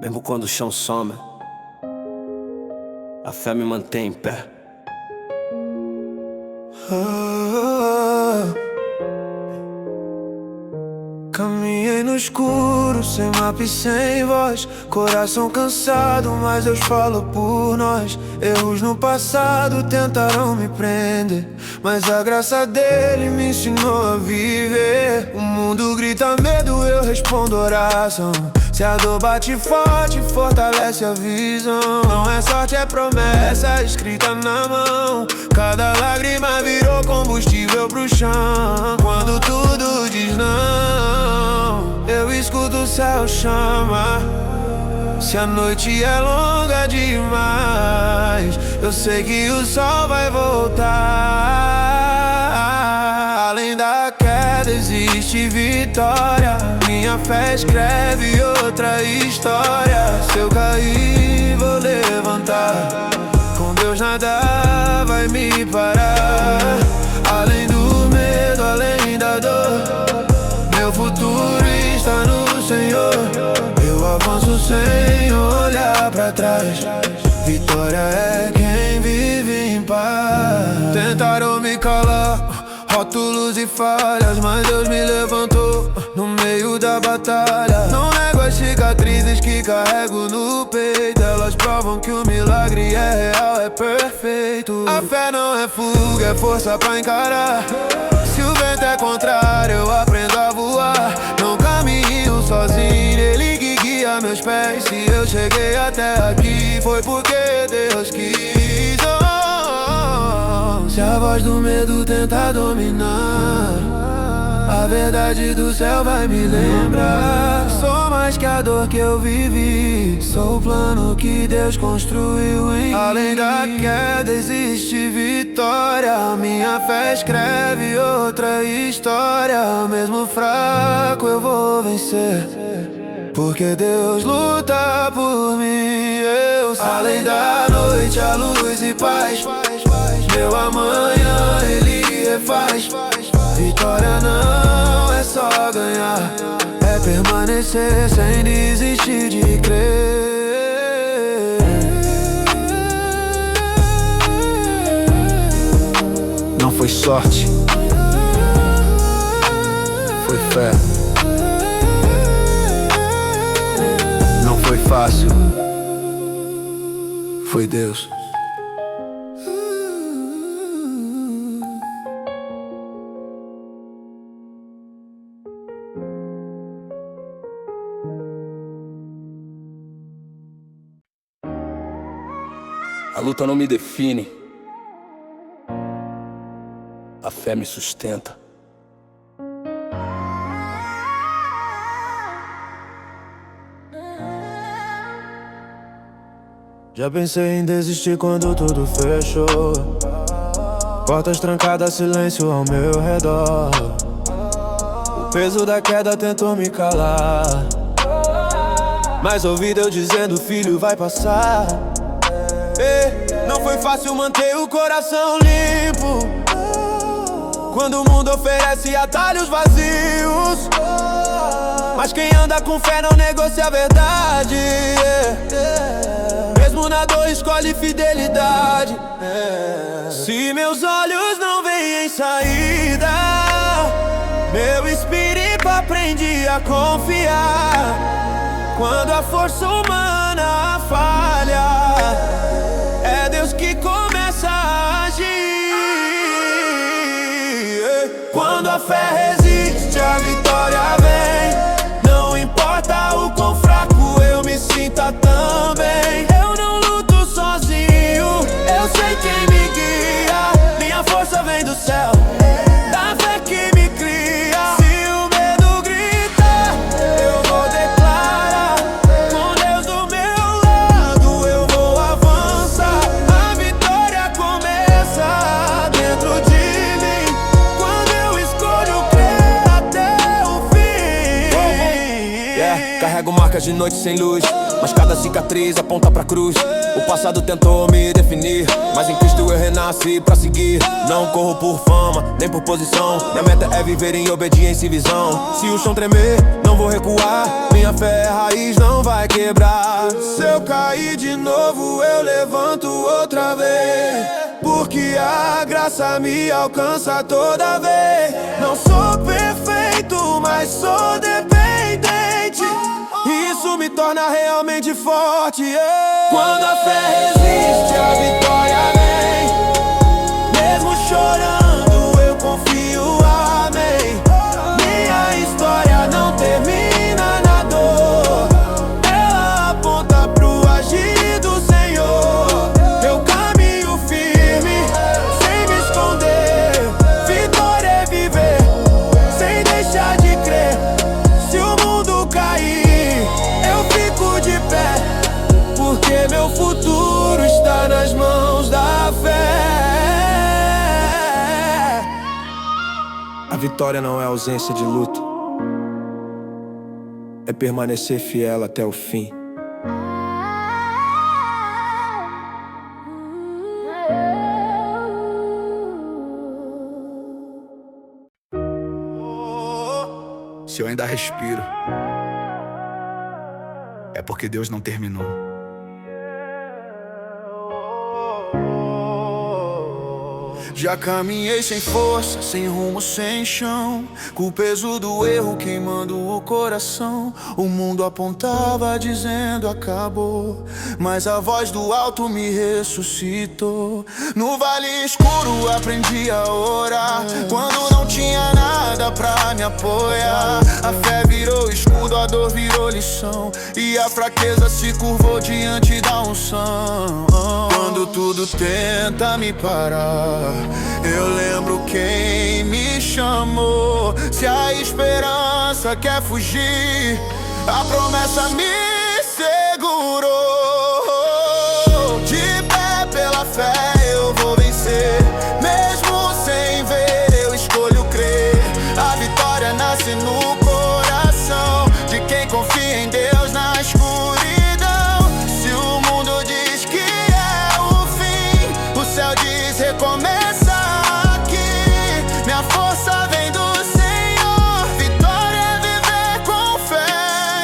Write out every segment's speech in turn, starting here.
Mesmo quando o chão some, a fé me mantém em pé. Caminhei no escuro, sem mapa e sem voz. Coração cansado, mas Deus falou por nós. Erros no passado tentaram me prender, mas a graça dele me ensinou a viver. O mundo grita medo, eu respondo oração. Se a dor bate forte, fortalece a visão. Não é sorte, é promessa escrita na mão. Cada lágrima virou combustível pro chão. Quando tudo diz não, eu escuto o céu chamar. Se a noite é longa demais, eu sei que o sol vai voltar. Além da queda existe vitória. Minha fé escreve outra história. Se eu cair, vou levantar. Com Deus nada vai me parar. Além do medo, além da dor, meu futuro está no Senhor. Eu avanço sem olhar pra trás. Vitória é quem vive em paz. Tentaram me calar, rótulos e falhas, mas Deus me levantou no meio da batalha. Não nego as cicatrizes que carrego no peito. Elas provam que o milagre é real, é perfeito. A fé não é fuga, é força pra encarar. Se o vento é contrário, eu aprendo a voar. Não caminho sozinho, ele que guia meus pés. Se eu cheguei até aqui, foi porque Deus quis. Se a voz do medo tenta dominar, a verdade do céu vai me lembrar. Sou mais que a dor que eu vivi, sou o plano que Deus construiu em mim. Além da queda existe vitória. Minha fé escreve outra história. Mesmo fraco eu vou vencer, porque Deus luta por mim. Eu sei. Além da noite, a luz e paz. Meu amanhã ele refaz. Vitória não é só ganhar, é permanecer sem desistir de crer. Não foi sorte, foi fé. Não foi fácil, foi Deus. A luta não me define, a fé me sustenta. Já pensei em desistir quando tudo fechou. Portas trancadas, silêncio ao meu redor. O peso da queda tentou me calar, mas ouvi Deus dizendo: filho, vai passar. Não foi fácil manter o coração limpo quando o mundo oferece atalhos vazios. Mas quem anda com fé não negocia a verdade. Mesmo na dor escolhe fidelidade. Se meus olhos não veem saída, meu espírito aprende a confiar. Quando a força humana falha, é Deus que começa a agir. Quando a fé resiste, a vitória vem. Não importa o quão fraco eu me sinta também. Eu não luto sozinho, eu sei quem me guia. Minha força vem do céu, da fé que me cria. Se o medo grita, eu vou declarar. Com Deus do meu lado, eu vou avançar. A vitória começa dentro de mim, quando eu escolho crer até o fim. Carrego marcas de noite sem luz, mas cada cicatriz aponta pra cruz. O passado tentou me definir, mas em Cristo eu renasci pra seguir. Não corro por fama, nem por posição. Minha meta é viver em obediência e visão. Se o chão tremer, não vou recuar. Minha fé é raiz, não não vai quebrar. Se eu cair de novo, eu levanto outra vez, porque a graça me alcança toda vez. Não sou perfeito, mas sou dependente. Isso me torna realmente forte, Quando a fé resiste, a vitória vem. Mesmo chorando, eu confio, amém. Minha história não termina na dor, ela aponta pro agir do Senhor. Eu caminho firme, sem me esconder. Vitória é viver, sem deixar de crer. Se o mundo cair, eu fico de pé, porque meu futuro está nas mãos da fé. A vitória não é ausência de luto, é permanecer fiel até o fim. Se eu ainda respiro, é porque Deus não terminou. Já caminhei sem força, sem rumo, sem chão, com o peso do erro queimando o coração. O mundo apontava dizendo acabou, mas a voz do alto me ressuscitou. No vale escuro aprendi a orar, quando não tinha nada pra me apoiar. A fé virou escudo, a dor virou lição, e a fraqueza se curvou diante da unção. Quando tudo tenta me parar, eu lembro quem me chamou. Se a esperança quer fugir, a promessa me segurou. De pé pela fé eu vou vencer, mesmo sem ver eu escolho crer. A vitória nasce no coração de quem confia em Deus na escuridão. Se o mundo diz que é o fim, o céu diz recomeça. Minha força vem do Senhor, vitória é viver com fé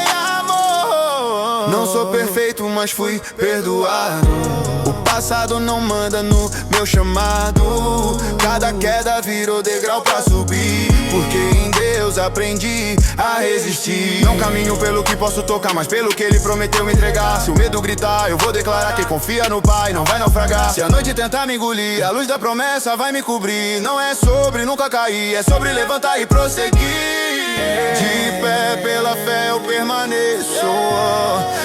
e amor. Não sou perfeito, mas fui perdoado. O passado não manda no meu chamado. Cada queda virou degrau pra subir, porque em Deus aprendi a resistir. Não caminho pelo que posso tocar, mas pelo que Ele prometeu me entregar. Se o medo gritar, eu vou declarar que confia no Pai, não vai naufragar. Se a noite tentar me engolir, a luz da promessa vai me cobrir. Não é sobre nunca cair, é sobre levantar e prosseguir. De pé pela fé eu permaneço,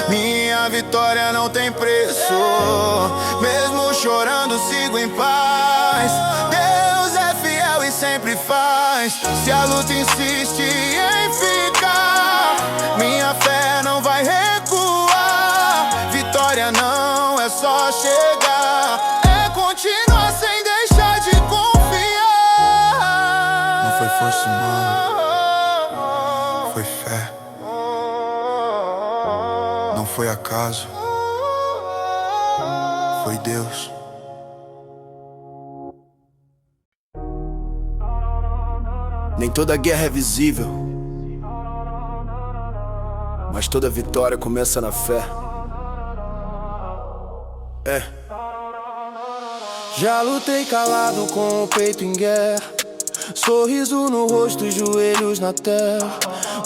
minha vitória não tem preço. Mesmo chorando sigo em paz, Deus é fiel e sempre faz. Se a luta insiste em ficar, minha fé não vai recuar. Vitória não é só chegar, é continuar sem deixar de confiar. Não foi força humana, foi fé. Não foi acaso, foi Deus. Nem toda guerra é visível, mas toda vitória começa na fé. Já lutei calado com o peito em guerra, sorriso no rosto, joelhos na terra.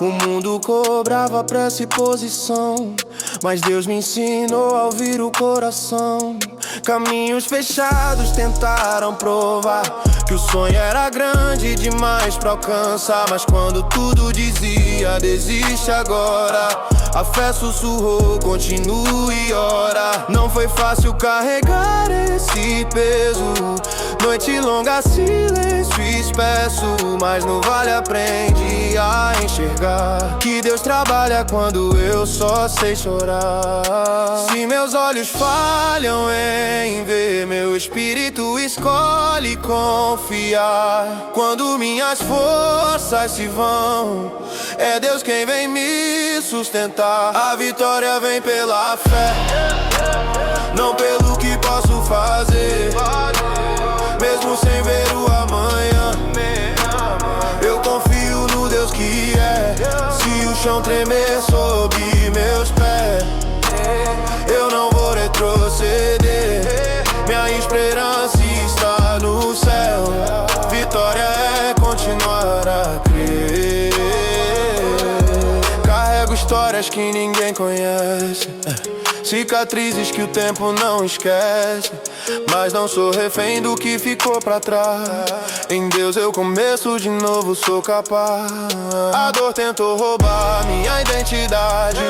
O mundo cobrava pressa e posição, mas Deus me ensinou a ouvir o coração. Caminhos fechados tentaram provar que o sonho era grande demais pra alcançar, mas quando tudo dizia desiste agora, a fé sussurrou, continue e ora. Não foi fácil carregar esse peso, noite longa, silêncio espesso, mas no vale aprendi a enxergar que Deus trabalha quando eu só sei chorar. Se meus olhos falham em ver, meu espírito escolhe confiar. Quando minhas forças se vão, é Deus quem vem me sustentar. A vitória vem pela fé, não pelo que posso fazer. Mesmo sem ver o amanhã, eu confio no Deus que é. Se o chão tremer sob meus pés, histórias que ninguém conhece, cicatrizes que o tempo não esquece. Mas não sou refém do que ficou pra trás. Em Deus eu começo de novo, sou capaz. A dor tentou roubar minha identidade,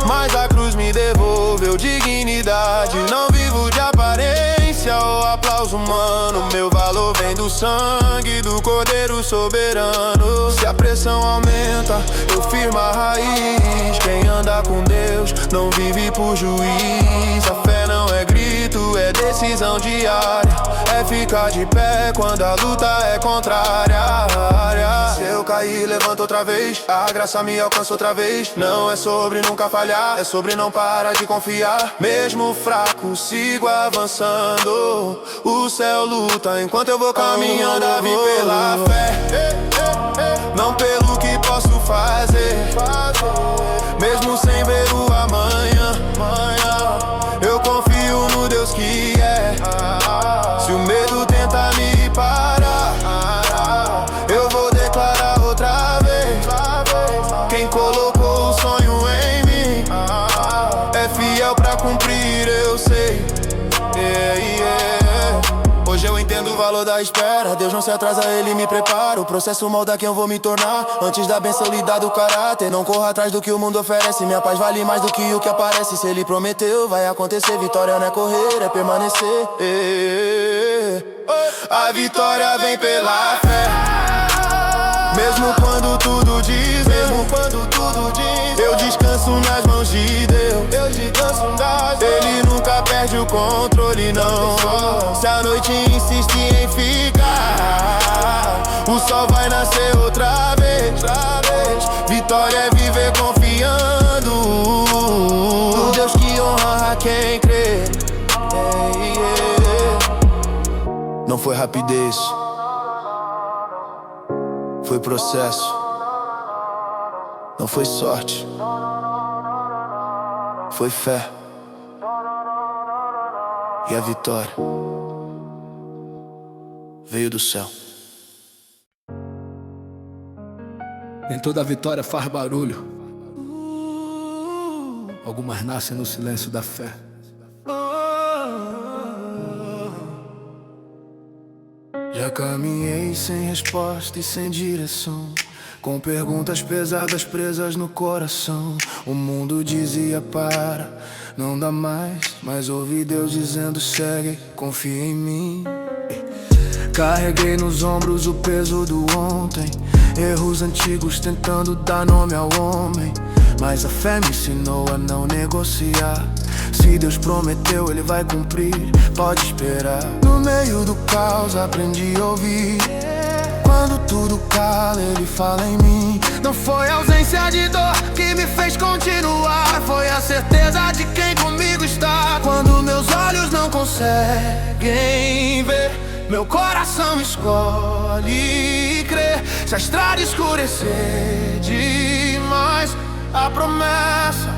mas a cruz me devolveu dignidade. Não vivo de aparência ou aplauso humano. Meu valor vem do sangue do Cordeiro soberano. Se a pressão aumenta, eu firmo a raiz. Quem anda com Deus não vive por juiz. A fé não é grito, é decisão diária. É ficar de pé quando a luta é contrária. Se eu cair, levanto outra vez. A graça me alcança outra vez. Não é sobre nunca falhar, é sobre não parar de confiar. Mesmo fraco, sigo avançando. O céu luta enquanto eu vou caminhando. Vivo pela fé, não pelo que posso fazer. Mesmo sem ver o amanhã, eu confio no Deus que é. Se o medo tenta me parar, eu vou declarar outra vez. Quem colocou o sonho em mim é fiel pra cumprir, eu sei. Hoje eu entendo o valor da espera. Deus não se atrasa, Ele me prepara. O processo molda quem eu vou me tornar. Antes da bênção lhe dá do caráter. Não corra atrás do que o mundo oferece. Minha paz vale mais do que o que aparece. Se Ele prometeu, vai acontecer. Vitória não é correr, é permanecer. A vitória vem pela fé. Mesmo quando tudo diz, eu descanso nas mãos de Deus. Ele nunca perde o controle, não. Se a noite insiste em ficar, o sol vai nascer outra vez. Vitória é viver confiando no Deus que honra quem crê. Não foi rapidez, foi processo. Não foi sorte, foi fé. E a vitória veio do céu. Nem toda vitória faz barulho. Algumas nascem no silêncio da fé. Já caminhei sem resposta e sem direção, com perguntas pesadas presas no coração. O mundo dizia para, não dá mais, mas ouvi Deus dizendo segue, confia em mim. Carreguei nos ombros o peso do ontem, erros antigos tentando dar nome ao homem. Mas a fé me ensinou a não negociar. Se Deus prometeu, Ele vai cumprir, pode esperar. No meio do caos aprendi a ouvir. Quando tudo cala, Ele fala em mim. Não foi a ausência de dor que me fez continuar, foi a certeza de quem comigo está. Quando meus olhos não conseguem ver, meu coração escolhe crer. Se a estrada escurecer demais, a promessa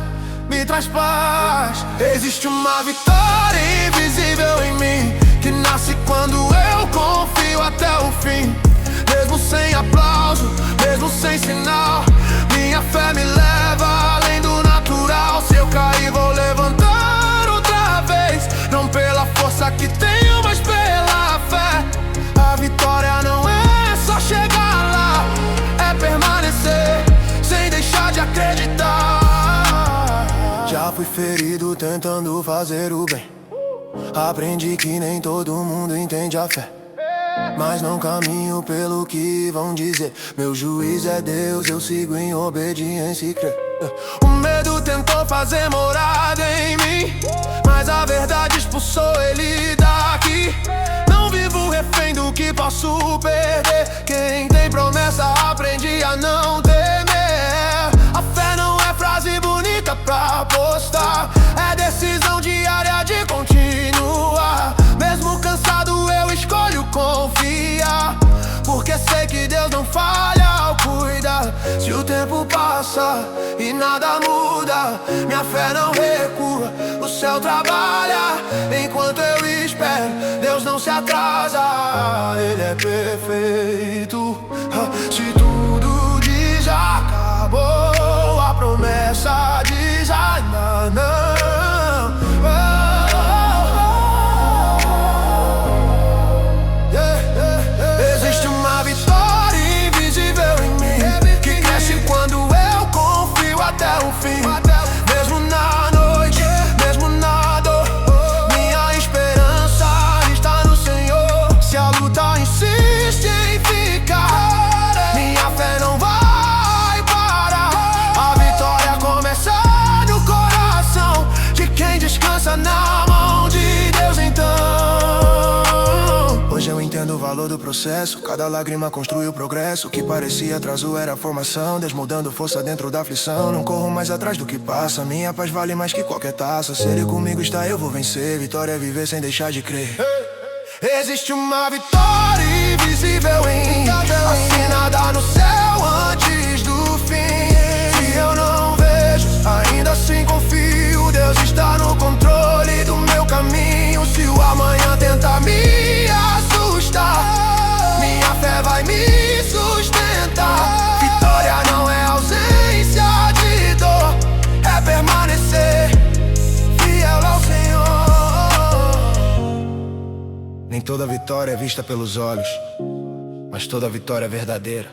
me traz paz. Existe uma vitória invisível em mim, que nasce quando eu confio até o fim. Mesmo sem aplauso, mesmo sem sinal, minha fé me leva além do natural. Se eu cair, vou levantar outra vez. Não pela força que tenho, mas pela fé. A vitória não é só chegar lá, é permanecer sem deixar de acreditar. Já fui ferido tentando fazer o bem. Aprendi que nem todo mundo entende a fé, mas não caminho pelo que vão dizer. Meu juiz é Deus, eu sigo em obediência e creio. O medo tentou fazer morada em mim, mas a verdade expulsou ele daqui. Não vivo refém do que posso perder. Quem tem promessa aprende a não temer. A fé não é frase bonita pra postar, é decisão diária de continuar. Mesmo cansado eu escolho confiar, porque sei que Deus não falha ao cuidar. Se o tempo passa e nada muda, minha fé não recua, o céu trabalha enquanto eu espero. Deus não se atrasa, Ele é perfeito. Se tudo diz já acabou, a promessa valor do processo. Cada lágrima construi o progresso. O que parecia atraso era formação. Deus moldando força dentro da aflição. Não corro mais atrás do que passa. Minha paz vale mais que qualquer taça. Se Ele comigo está, eu vou vencer. Vitória é viver sem deixar de crer. Existe uma vitória invisível em mim, assinada no céu antes do fim. Se eu não vejo, ainda assim confio. Deus está no controle do meu caminho. Se o amanhã tentar me assustar, minha fé vai me sustentar. Vitória não é ausência de dor, é permanecer fiel ao Senhor. Nem toda vitória é vista pelos olhos, mas toda vitória é verdadeira.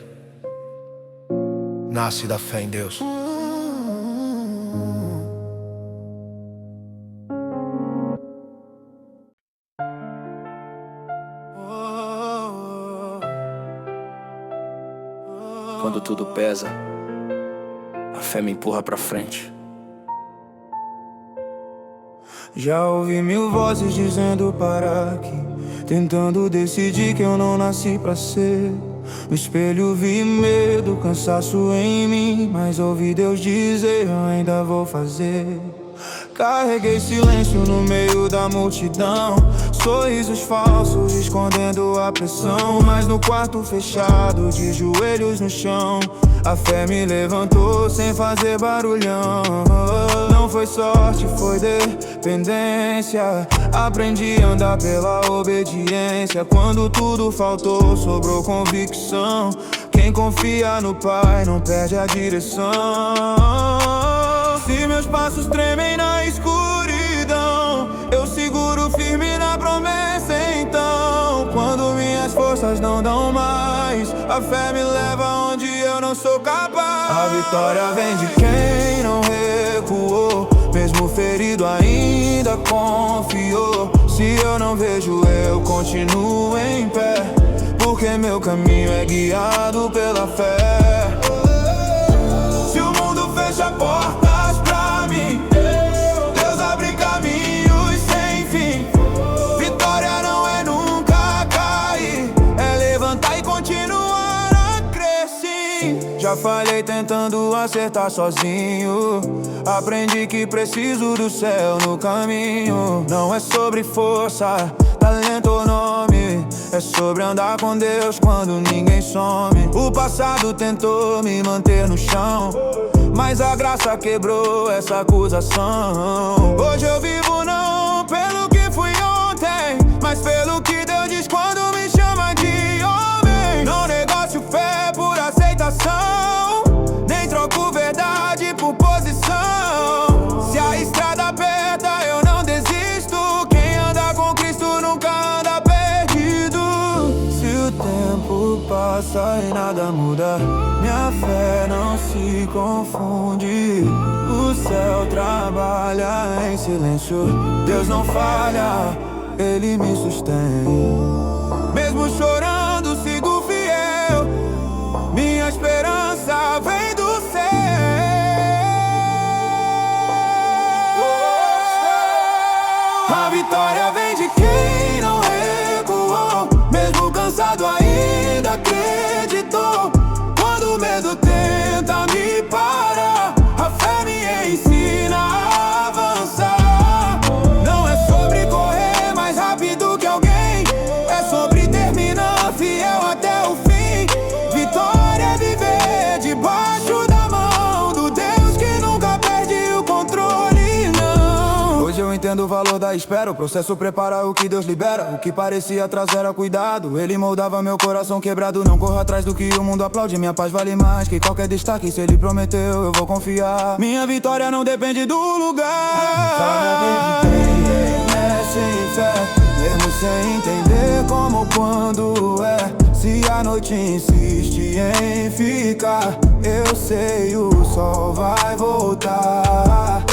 Nasce da fé em Deus. Quando tudo pesa, a fé me empurra pra frente. Já ouvi mil vozes dizendo para aqui, tentando decidir que eu não nasci pra ser. No espelho vi medo, cansaço em mim, mas ouvi Deus dizer, eu ainda vou fazer. Carreguei silêncio no meio da multidão, sorrisos falsos escondendo a pressão. Mas no quarto fechado, de joelhos no chão, a fé me levantou sem fazer barulhão. Não foi sorte, foi dependência. Aprendi a andar pela obediência. Quando tudo faltou, sobrou convicção. Quem confia no Pai não perde a direção. Se meus passos tremem na escuridão, eu seguro firme na promessa então. Quando minhas forças não dão mais, a fé me leva onde eu não sou capaz. A vitória vem de quem não recuou, mesmo ferido ainda confiou. Se eu não vejo, eu continuo em pé, porque meu caminho é guiado pela fé. Se o mundo fecha portas pra mim, Deus abre caminhos sem fim. Vitória não é nunca cair, é levantar e continuar a crescer. Já falhei tentando acertar sozinho, aprendi que preciso do céu no caminho. Não é sobre força, talento ou nome, é sobre andar com Deus quando ninguém some. O passado tentou me manter no chão, mas a graça quebrou essa acusação. Hoje eu vivo não pelo que fui ontem, mas pelo que Deus diz quando me chama de homem. Não negocio fé por aceitação, nem troco verdade por posição. Se a estrada aperta, eu não desisto. Quem anda com Cristo nunca anda perdido. Se o tempo passa e nada muda, minha fé não se confunde. O céu trabalha em silêncio, Deus não falha, Ele me sustém. Mesmo chorando, sigo fiel, minha esperança vem do céu. A vitória vem de quem não recuou, mesmo cansado ainda acreditou. Quando o medo tenta me parar, a fé me ensina a avançar. Não é sobre correr mais rápido que alguém, é sobre terminar fiel até o fim. Vitória é viver debaixo da mão do Deus que nunca perde o controle, não. Hoje eu entendo o valor da espera, o processo prepara o que Deus libera. O que parecia atraso era cuidado, Ele moldava meu coração quebrado. Não corro atrás do que o mundo aplaude, minha paz vale mais que qualquer destaque. Se Ele prometeu, eu vou confiar. Minha vitória não depende do lugar. É sem fé, mesmo sem entender como ou quando é. Se a noite insiste em ficar, eu sei o sol vai voltar.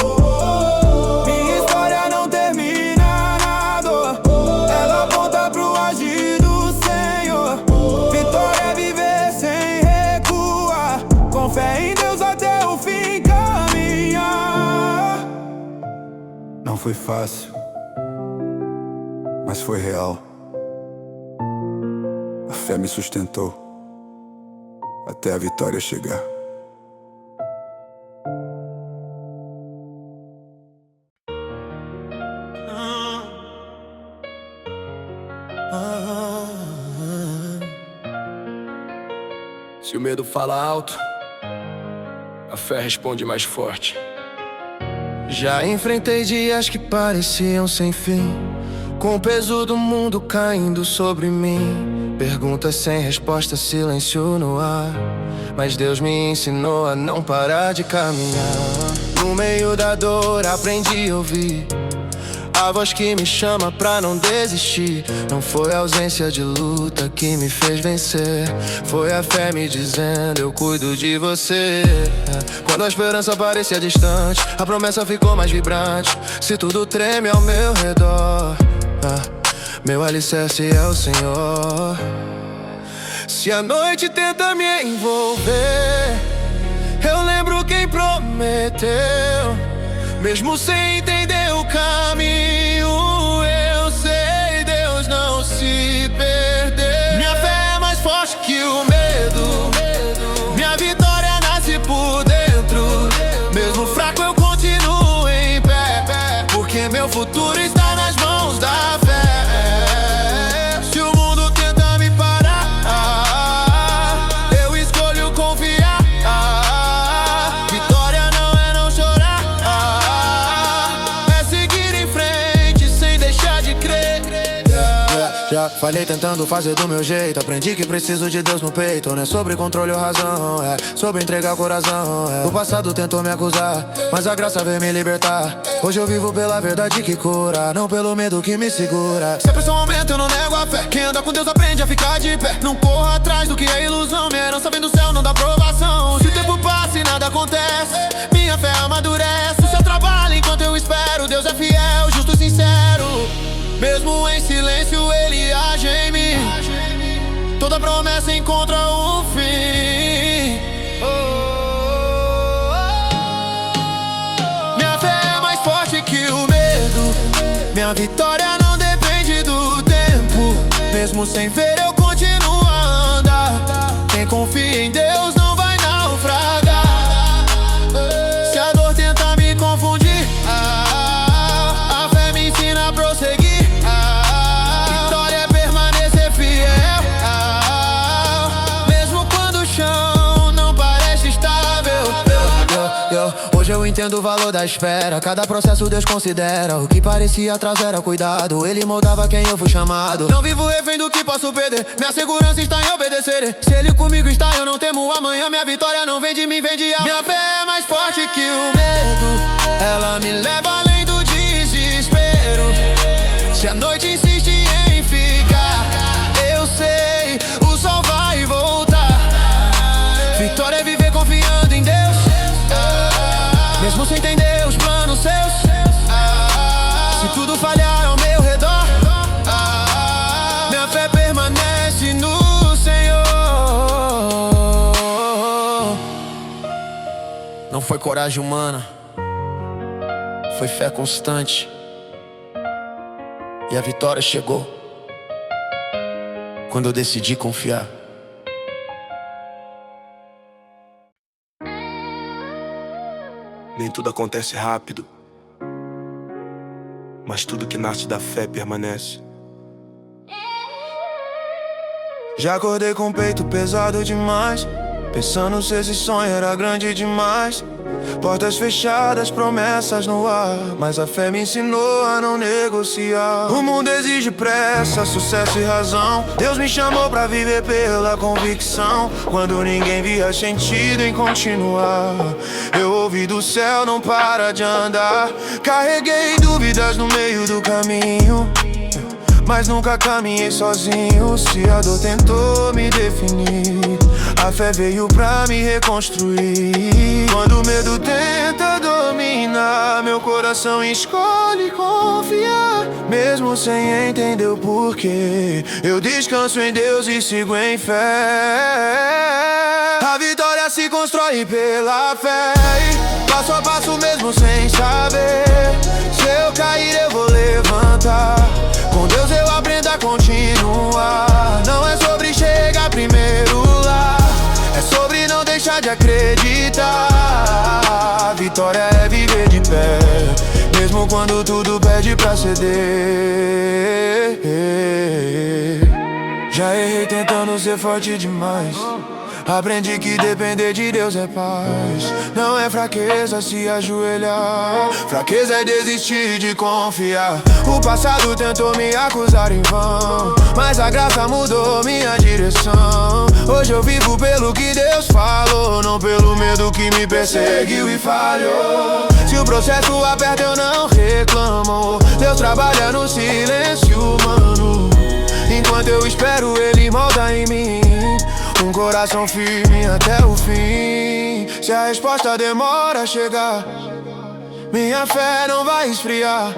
Minha história não termina na dor, ela aponta pro agir do Senhor. Vitória é viver sem recuar, com fé em Deus até o fim caminhar. Não foi fácil, mas foi real. fé me sustentou até a vitória chegar. Se o medo fala alto, a fé responde mais forte. Já enfrentei dias que pareciam sem fim, com o peso do mundo caindo sobre mim. Perguntas sem resposta, silêncio no ar. Mas Deus me ensinou a não parar de caminhar. No meio da dor aprendi a ouvir a voz que me chama pra não desistir. Não foi a ausência de luta que me fez vencer, foi a fé me dizendo: eu cuido de você. Quando a esperança parecia distante, a promessa ficou mais vibrante. Se tudo treme ao meu redor, meu alicerce é o Senhor. Se a noite tenta me envolver, eu lembro quem prometeu. Mesmo sem entender o caminho, eu sei, Deus não se perdeu. Minha fé é mais forte que o medo, minha vitória nasce por dentro. Mesmo fraco eu continuo em pé, porque meu futuro está nas mãos da fé. Se o mundo tenta me parar, eu escolho confiar. Vitória não é não chorar, é seguir em frente sem deixar de crer. Já falhei tentando fazer do meu jeito, aprendi que preciso de Deus no peito. Não é sobre controle ou razão, é sobre entregar o coração. O passado tentou me acusar, mas a graça veio me libertar. Hoje eu vivo pela verdade que cura, não pelo medo que me segura. Se a pressão aumenta eu não nego a fé, quem anda com Deus aprende a ficar de pé. Não corra atrás do que é ilusão, minha herança vem do céu, não dá provação. Se o tempo passa e nada acontece, minha fé amadurece. O céu trabalha enquanto eu espero, Deus é fiel, justo e sincero. Mesmo em silêncio ele age em mim, toda promessa encontra um fim. Minha fé é mais forte que o medo, minha vitória não depende do tempo. Mesmo sem ver eu continuo a andar. Quem confia em Deus não vai naufragar. Se a dor tenta me confundir, a fé me ensina a prosseguir. Vitória é permanecer fiel, mesmo quando o chão não parece estável. Hoje eu entendo o valor da espera, cada processo Deus considera. O que parecia atraso era cuidado, Ele moldava quem eu fui chamado. Não vivo refém do que posso perder, minha segurança está em obedecer. Se Ele comigo está, eu não temo amanhã. Minha vitória não vem de mim, vem de alma. Minha fé é mais forte que o medo, ela me leva além do desespero. Se a noite insiste em ficar, eu sei, o sol vai voltar. Vitória é viver confiando em Deus, mesmo sem entender os planos seus. Se tudo falhar ao meu redor, minha fé permanece no Senhor. Não foi coragem humana, foi fé constante. E a vitória chegou quando eu decidi confiar. Nem tudo acontece rápido, mas tudo que nasce da fé permanece. Já acordei com o peito pesado demais, pensando se esse sonho era grande demais. Portas fechadas, promessas no ar, mas a fé me ensinou a não negociar. O mundo exige pressa, sucesso e razão. Deus me chamou pra viver pela convicção. Quando ninguém via sentido em continuar, eu ouvi do céu, não para de andar. Carreguei dúvidas no meio do caminho, mas nunca caminhei sozinho. Se a dor tentou me definir, a fé veio pra me reconstruir. Quando o medo tenta dominar, meu coração escolhe confiar. Mesmo sem entender o porquê, eu descanso em Deus e sigo em fé. A vitória se constrói pela fé, passo a passo mesmo sem saber. Se eu cair eu vou levantar, com Deus eu aprendo a continuar. Não é sobre chegar vitória é viver de pé, mesmo quando tudo pede pra ceder. Já errei tentando ser forte demais. Aprendi que depender de Deus é paz. Não é fraqueza se ajoelhar, fraqueza é desistir de confiar. O passado tentou me acusar em vão, mas a graça mudou minha direção. Hoje eu vivo pelo que Deus falou, não pelo medo que me perseguiu e falhou. Se o processo aperta eu não reclamo, Deus trabalha no silêncio humano. Enquanto eu espero Ele molda em mim um coração firme até o fim. Se a resposta demora a chegar, minha fé não vai esfriar.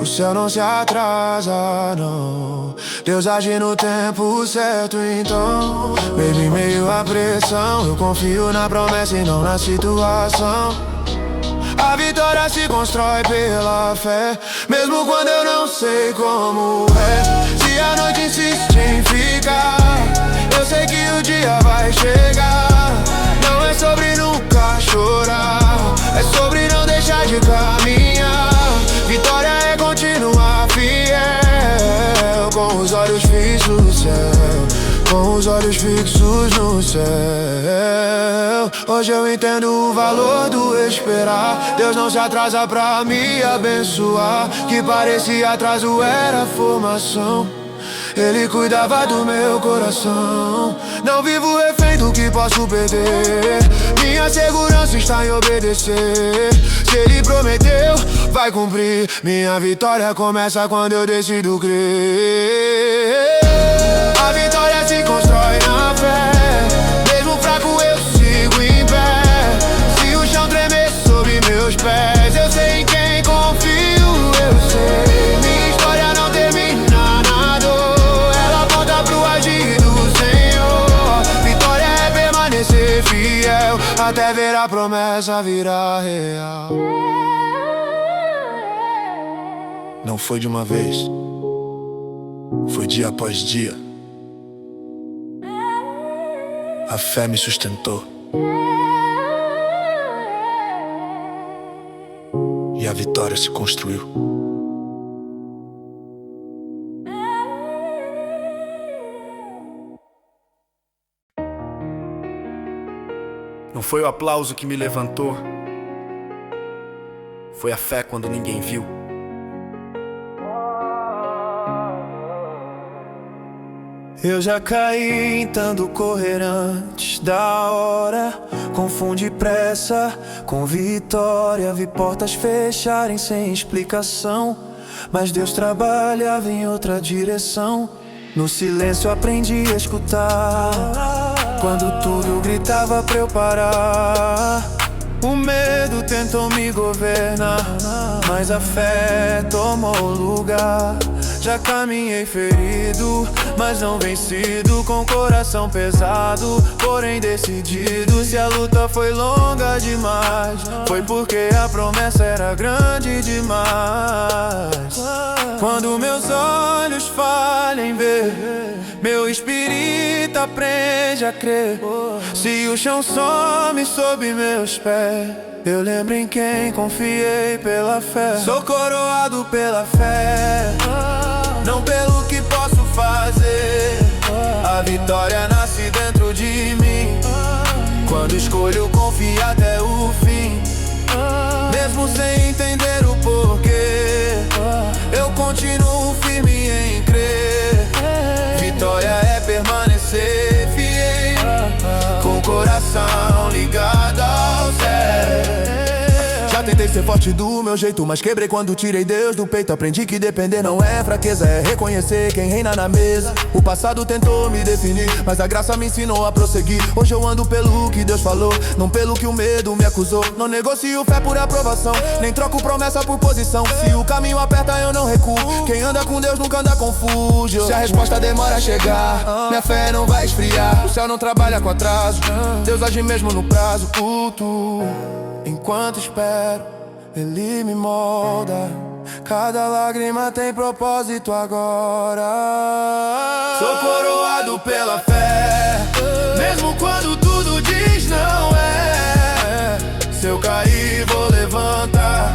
O céu não se atrasa, não. Deus age no tempo certo, então mesmo em meio à pressão, eu confio na promessa e não na situação. A vitória se constrói pela fé, mesmo quando eu não sei como é. Se a noite insiste em ficar, eu sei que o dia vai chegar. Não é sobre nunca chorar, é sobre não deixar de caminhar. Vitória é continuar fiel, com os olhos fixos no céu, com os olhos fixos no céu. Hoje eu entendo o valor do esperar. Deus não se atrasa pra me abençoar. Que parecia atraso era formação, Ele cuidava do meu coração. Não vivo refém do que posso perder, minha segurança está em obedecer. Se Ele prometeu, vai cumprir. Minha vitória começa quando eu decido crer. A vitória se constrói na fé, mesmo fraco eu sigo em pé. Se o chão tremer sob meus pés, eu sei em quem confio, eu sei. Minha história não termina na dor, ela aponta pro agir do Senhor. Vitória é permanecer fiel, até ver a promessa virar real. Não foi de uma vez, foi dia após dia. A fé me sustentou e a vitória se construiu. Não foi o aplauso que me levantou, foi a fé quando ninguém viu. Eu já caí tentando correr antes da hora, confundi pressa com vitória, vi portas fecharem sem explicação, mas Deus trabalhava em outra direção. No silêncio aprendi a escutar, quando tudo gritava pra eu parar. O medo tentou me governar, mas a fé tomou lugar. Já caminhei ferido, mas não vencido, com coração pesado, porém decidido. Se a luta foi longa demais, foi porque a promessa era grande demais. Quando meus olhos falhem ver, meu espírito aprende a crer. Se o chão some sob meus pés, eu lembro em quem confiei pela fé. Sou coroado pela fé, não pelo que posso fazer. A vitória nasce dentro de mim, quando escolho confiar até o fim. Mesmo sem entender o porquê, eu continuo firme em crer. Vitória é permanecer fiel, com o coração ligado ao céu. Já tentei ser forte do meu jeito, mas quebrei quando tirei Deus do peito. Aprendi que depender não é fraqueza, é reconhecer quem reina na mesa. O passado tentou me definir, mas a graça me ensinou a prosseguir. Hoje eu ando pelo que Deus falou, não pelo que o medo me acusou. Não negocio fé por aprovação, nem troco promessa por posição. Se o caminho aperta eu não recuo, quem anda com Deus nunca anda confuso. Se a resposta demora a chegar, minha fé não vai esfriar. O céu não trabalha com atraso, Deus age mesmo no prazo curto. Enquanto espero, Ele me molda. Cada lágrima tem propósito agora. Sou coroado pela fé, mesmo quando tudo diz não é. Se eu cair, vou levantar,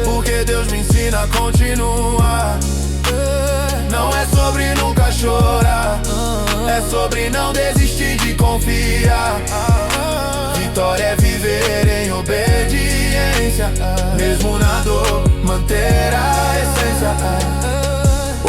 porque Deus me ensina a continuar. Não é sobre nunca chorar, é sobre não desistir de confiar. Vitória é viver em obediência, mesmo na dor, manter a essência.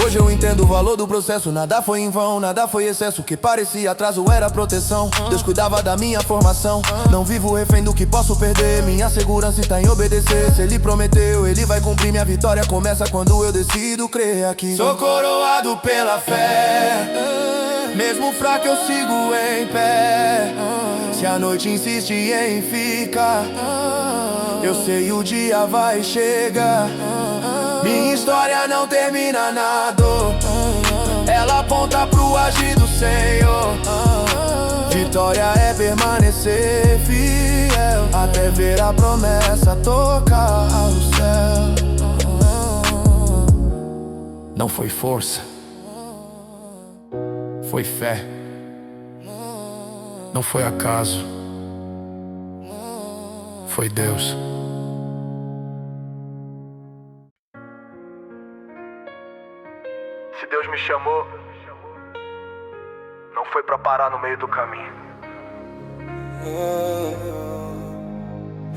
Hoje eu entendo o valor do processo. Nada foi em vão, nada foi excesso. O que parecia atraso era proteção. Deus cuidava da minha formação. Não vivo refém do que posso perder. Minha segurança está em obedecer. Se Ele prometeu, Ele vai cumprir. Minha vitória começa quando eu decido crer aqui. Sou coroado pela fé, mesmo fraco eu sigo em pé. Se a noite insiste em ficar, eu sei o dia vai chegar. Minha história não termina na dor, ela aponta pro agir do Senhor. Vitória é permanecer fiel, até ver a promessa tocar ao céu. Não foi força, foi fé. Não foi acaso, foi Deus. Se Deus me chamou, não foi pra parar no meio do caminho.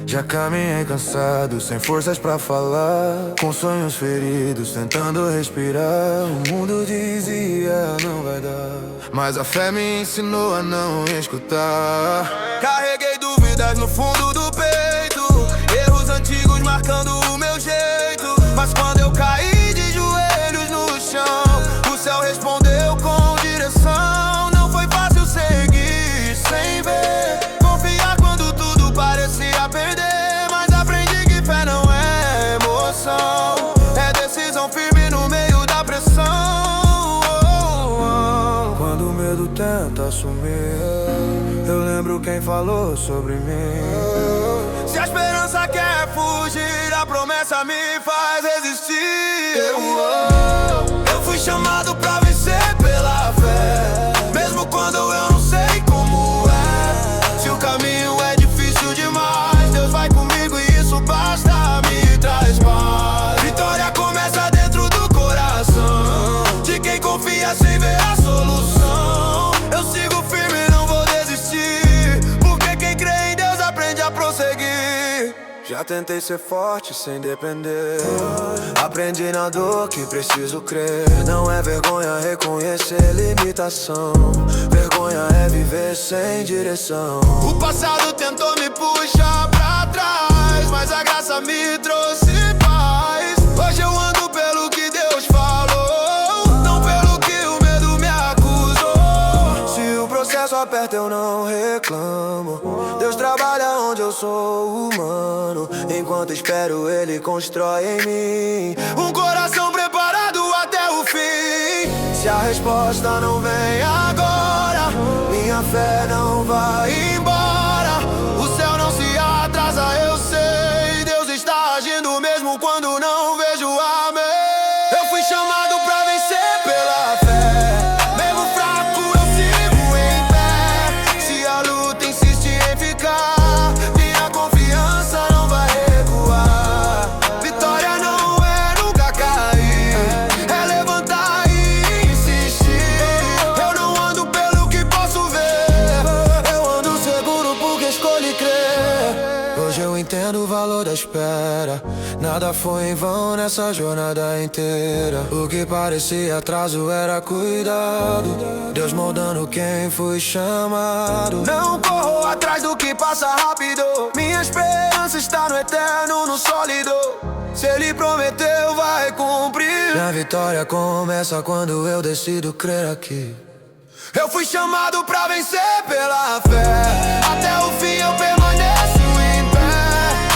Já caminhei cansado, sem forças pra falar, com sonhos feridos, tentando respirar. O mundo dizia não vai dar, mas a fé me ensinou a não escutar. Carreguei dúvidas no fundo do peito, erros antigos marcando o meu jeito. Mas quando eu caí de joelhos no chão, o céu respondeu com direção. Não foi fácil seguir sem ver, confiar quando tudo parecia perder. Mas aprendi que fé não é emoção, é decisão firme no meio da pressão. Quando o medo tenta assumir, eu lembro quem falou sobre mim. Se a esperança quer fugir, a promessa me faz resistir. Eu fui chamado pra vencer pela fé, mesmo quando eu não sei como é. Se o caminho é difícil demais, Deus vai comigo e isso basta, me traz paz. Vitória começa dentro do coração, de quem confia sem ver a solução. Eu sigo firme, não vou desistir, porque quem crê em Deus aprende a prosseguir. Já tentei ser forte sem depender, aprendi na dor que preciso crer. Não é vergonha reconhecer limitação, vergonha é viver sem direção. O passado tentou me puxar pra trás, mas a graça me trouxe paz. Hoje eu ando pelo que Deus falou, não pelo que o medo me acusou. Se o processo aperta eu não reclamo, Deus trabalha onde eu sou humano. Enquanto espero Ele constrói em mim um coração preparado até o fim. Se a resposta não vem agora, minha fé não vai embora. O céu não se atrasa, eu sei, Deus está agindo mesmo quando não vejo amém. Eu fui chamado pra vencer pela fé, mesmo fraco eu sigo em pé. Se a luta insiste em ficar, minha confiança não vai recuar. Vitória não é nunca cair, é levantar e insistir. Eu não ando pelo que posso ver, eu ando seguro porque escolhi crer. Hoje eu entendo o valor da espera, nada foi em vão nessa jornada inteira. O que parecia atraso era cuidado, Deus moldando quem foi chamado. Não corro atrás do que passa rápido, minha esperança está no eterno, no sólido. Se Ele prometeu, vai cumprir. Minha vitória começa quando eu decido crer aqui. Eu fui chamado pra vencer pela fé, até o fim eu permaneço em pé.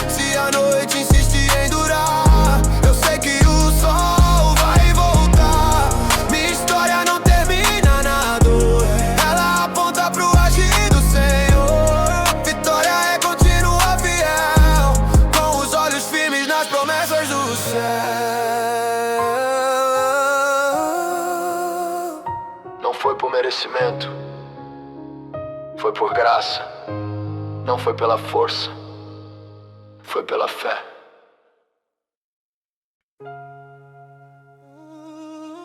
Se a noite insiste em durar, eu sei que o sol vai voltar. Minha história não termina na dor, ela aponta pro agir do Senhor. Vitória é continuar fiel, com os olhos firmes nas promessas do céu. Não foi por merecimento, foi por graça. Não foi pela força, foi pela fé.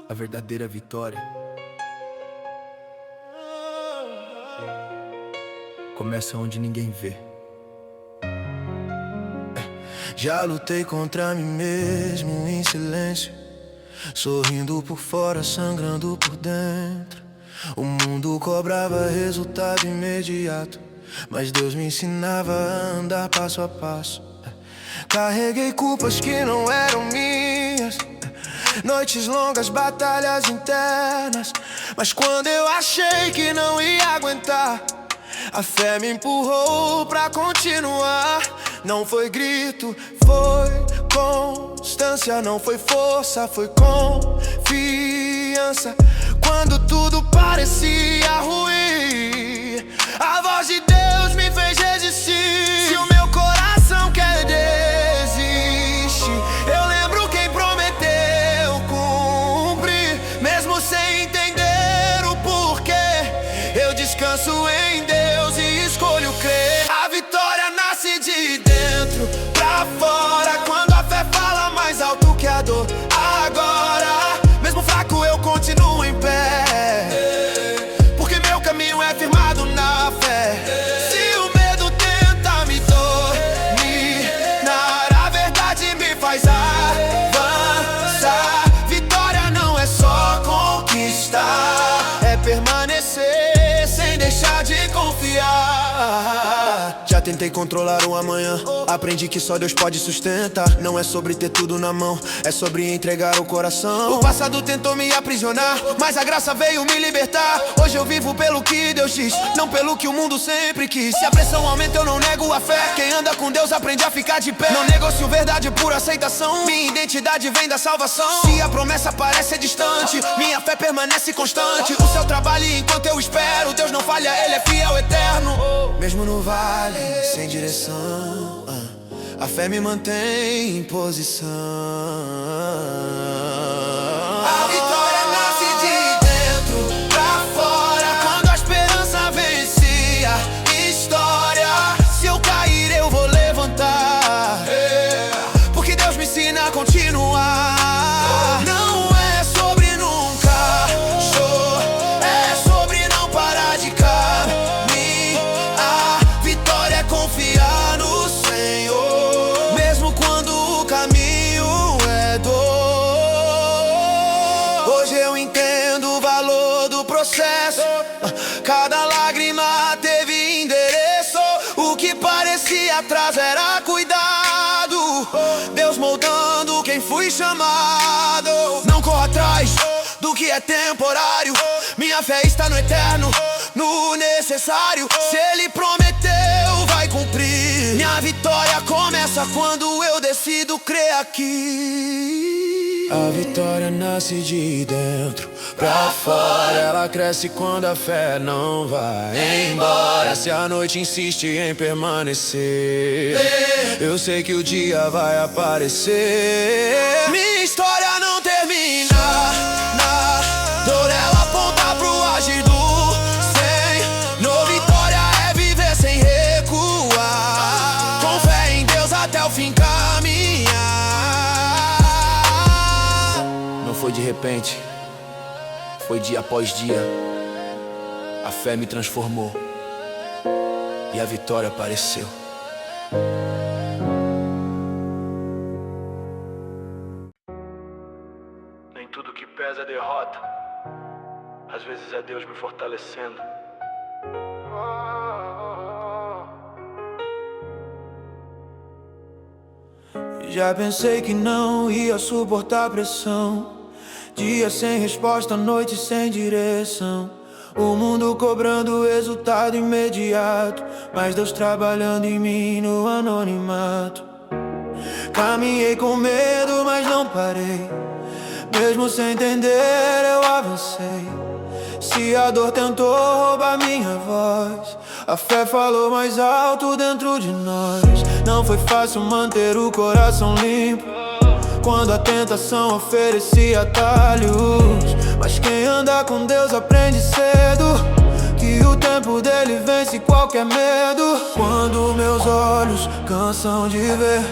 A verdadeira vitória começa onde ninguém vê. Já lutei contra mim mesmo em silêncio, sorrindo por fora, sangrando por dentro. O mundo cobrava resultado imediato, mas Deus me ensinava a andar passo a passo. Carreguei culpas que não eram minhas, noites longas, batalhas internas. Mas quando eu achei que não ia aguentar, a fé me empurrou pra continuar. Não foi grito, foi constância. Não foi força, foi confiança. Quando tudo parecia ruim, a voz de Deus me fez resistir. Se o meu coração quer desistir, eu lembro quem prometeu cumprir. Mesmo sem entender o porquê, eu descanso em Deus e escolho crer. A vitória nasce de dentro pra fora, quando a fé fala mais alto que a dor. Agora, mesmo fraco, eu continuo em pé, porque meu caminho é firmado na fé. Se o medo tenta me dominar, a verdade me faz avançar. Vitória não é só conquistar, é permanecer sem deixar de confiar. Já tentei controlar o amanhã, aprendi que só Deus pode sustentar. Não é sobre ter tudo na mão, é sobre entregar o coração. O passado tentou me aprisionar, mas a graça veio me libertar. Hoje eu vivo pelo que Deus diz, não pelo que o mundo sempre quis. Se a pressão aumenta eu não nego a fé, quem anda com Deus aprende a ficar de pé. Não negocio verdade por aceitação, minha identidade vem da salvação. Se a promessa parece distante, minha fé permanece constante. O céu trabalha enquanto eu espero, Deus não falha, Ele é fiel eterno. Mesmo no vale, sem direção, a fé me mantém em posição. A vitória nasce de dentro pra fora, quando a esperança vence a história. Se eu cair eu vou levantar, porque Deus me ensina a continuar. Não é sobre nunca chorar, é sobre não parar de caminhar. A vitória é confiar no Senhor, mesmo quando o caminho é dor. Hoje eu entendo o valor do processo, cada lágrima teve endereço. O que parecia atraso era cuidado, Deus moldando quem fui chamado. Não corro atrás do que é temporário, minha fé está no eterno, no necessário. Se Ele prometeu, vai cumprir. Minha vitória começa quando eu decido crer aqui. A vitória nasce de dentro pra fora, ela cresce quando a fé não vai embora. Se a noite insiste em permanecer, eu sei que o dia vai aparecer. Minha história não termina na dor, ela aponta pro agir do Senhor. Vitória é viver sem recuar, com fé em Deus até o fim caminhar. Não foi de repente, foi dia após dia. A fé me transformou e a vitória apareceu. Nem tudo que pesa é derrota, às vezes é Deus me fortalecendo. Já pensei que não ia suportar pressão, dias sem resposta, noites sem direção. O mundo cobrando resultado imediato, mas Deus trabalhando em mim no anonimato. Caminhei com medo, mas não parei, mesmo sem entender eu avancei. Se a dor tentou roubar minha voz, a fé falou mais alto dentro de nós. Não foi fácil manter o coração limpo quando a tentação oferecia atalhos, mas quem anda com Deus aprende cedo que o tempo dele vence qualquer medo. Quando meus olhos cansam de ver,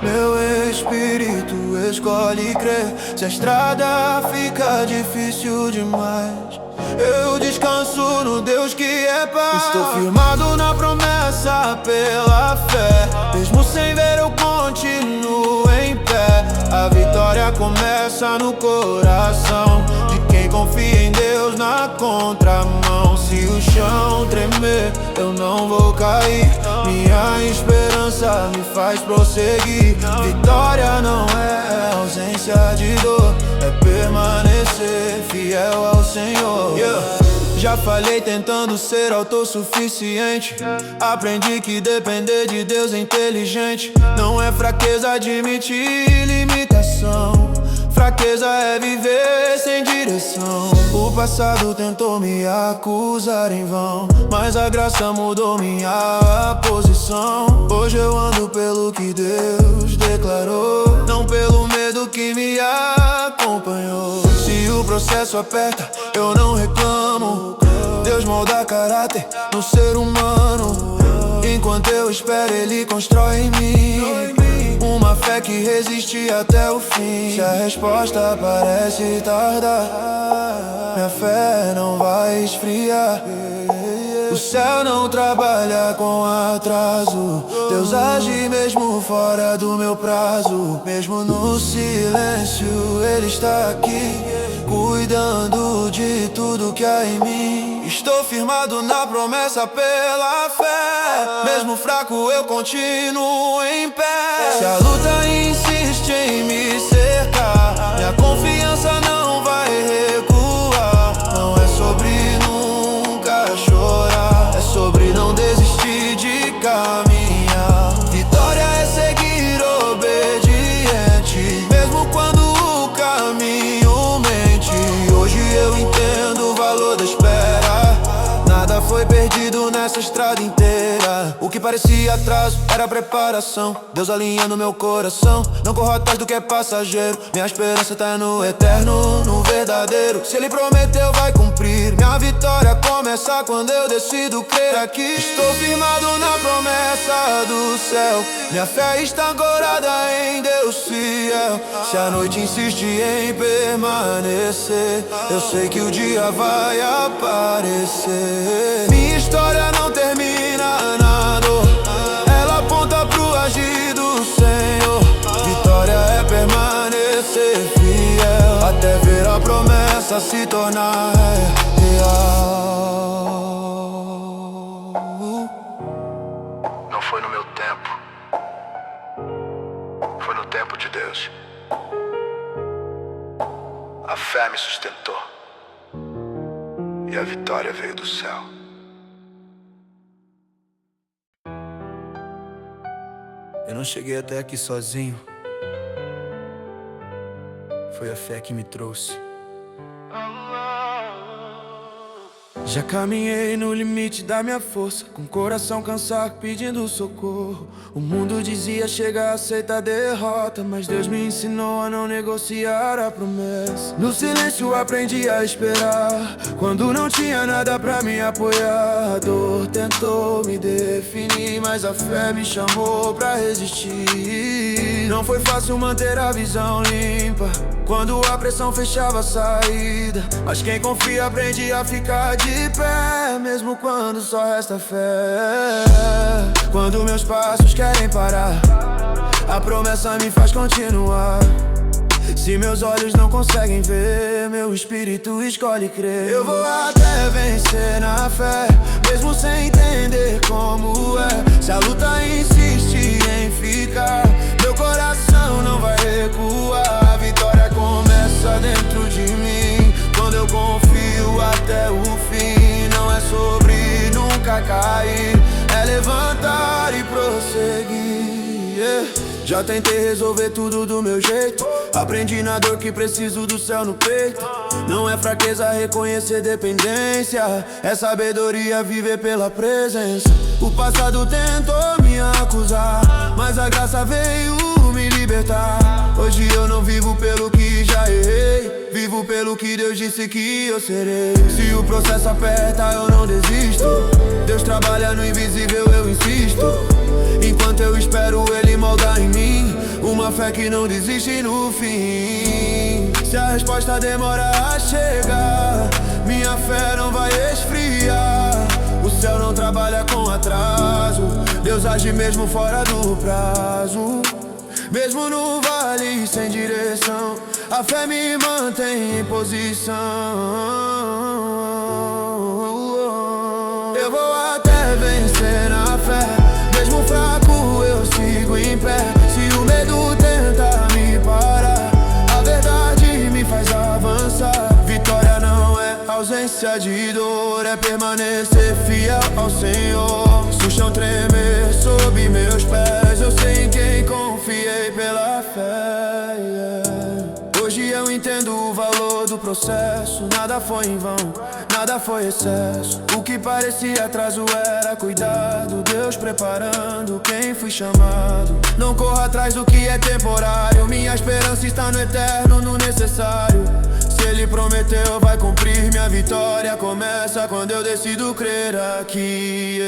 meu espírito escolhe crer. Se a estrada fica difícil demais, eu descanso no Deus que é paz. Estou firmado na promessa pela fé, mesmo sem ver eu continuo em pé. A vitória começa no coração de quem confia em Deus na contramão. Se o chão tremer, eu não vou cair. Minha esperança me faz prosseguir. Vitória não é ausência de dor, é permanecer fiel ao Senhor. Já falhei tentando ser autossuficiente. Aprendi que depender de Deus é inteligente. Não é fraqueza admitir limitação, fraqueza é viver sem direção. O passado tentou me acusar em vão, mas a graça mudou minha posição. Hoje eu ando pelo que Deus declarou, não pelo medo que me acompanhou. Se o processo aperta, eu não reclamo. Deus molda caráter no ser humano. Enquanto eu espero, Ele constrói em mim uma fé que resiste até o fim. Se a resposta parece tardar, minha fé não vai esfriar. O céu não trabalha com atraso. Deus age mesmo fora do meu prazo. Mesmo no silêncio, Ele está aqui, cuidando de tudo que há em mim. Estou firmado na promessa pela fé, mesmo fraco eu continuo em pé. Se a luta insiste em me cercar, minha confiança não vai recuar. Não é sobre nunca chorar, é sobre não desistir de caminhar. Vitória é seguir obediente, mesmo quando o caminho mente. Hoje eu entendo o valor da espera. Nada foi perdido nessa estrada inteira. O que parecia atraso era preparação. Deus alinhando meu coração. Não corro atrás do que é passageiro. Minha esperança tá no eterno, no verdadeiro. Se Ele prometeu, vai cumprir. Minha vitória começa quando eu decido crer aqui. Estou firmado na promessa do céu. Minha fé está ancorada em Deus fiel. Se a noite insiste em permanecer, eu sei que o dia vai aparecer. Minha história não termina na dor, ela aponta pro agir do Senhor. Vitória é permanecer fiel, até ver a promessa se tornar real. Não foi no meu tempo, foi no tempo de Deus. A fé me sustentou e a vitória veio do céu. Eu não cheguei até aqui sozinho, foi a fé que me trouxe. Já caminhei no limite da minha força, com o coração cansado pedindo socorro. O mundo dizia chega, aceita a derrota, mas Deus me ensinou a não negociar a promessa. No silêncio aprendi a esperar, quando não tinha nada pra me apoiar. A dor tentou me definir, mas a fé me chamou pra resistir. Não foi fácil manter a visão limpa, quando a pressão fechava a saída. Mas quem confia aprende a ficar de pé, mesmo quando só resta fé. Quando meus passos querem parar, a promessa me faz continuar. Se meus olhos não conseguem ver, meu espírito escolhe crer. Eu vou até vencer na fé, mesmo sem entender como é. Se a luta insiste em ficar, meu coração não vai recuar. A vitória começa dentro de mim, quando eu confio até o fim. Não é sobre nunca cair, é levantar e prosseguir. Já tentei resolver tudo do meu jeito, aprendi na dor que preciso do céu no peito. Não é fraqueza reconhecer dependência, é sabedoria viver pela presença. O passado tentou me acusar, mas a graça veio me libertar. Hoje eu não vivo pelo que já errei, vivo vivo pelo que Deus disse que eu serei. Se o processo aperta, eu não desisto. Deus trabalha no invisível, eu insisto. Enquanto eu espero Ele moldar em mim uma fé que não desiste no fim. Se a resposta demora a chegar, minha fé não vai esfriar. O céu não trabalha com atraso, Deus age mesmo fora do prazo. Mesmo no vale sem direção, a fé me mantém em posição. Eu vou até vencer na fé, mesmo fraco eu sigo em pé. Se o medo tenta me parar, a verdade me faz avançar. Vitória não é ausência de dor, é permanecer fiel ao Senhor. Se o chão tremer sob meus pés, eu sei em quem confiei pela fé, Hoje eu entendo o valor do processo. Nada foi em vão, nada foi excesso. O que parecia atraso era cuidado, Deus preparando quem fui chamado. Não corro atrás do que é temporário, minha esperança está no eterno, no necessário. Se Ele prometeu, vai cumprir. Minha vitória começa quando eu decido crer aqui,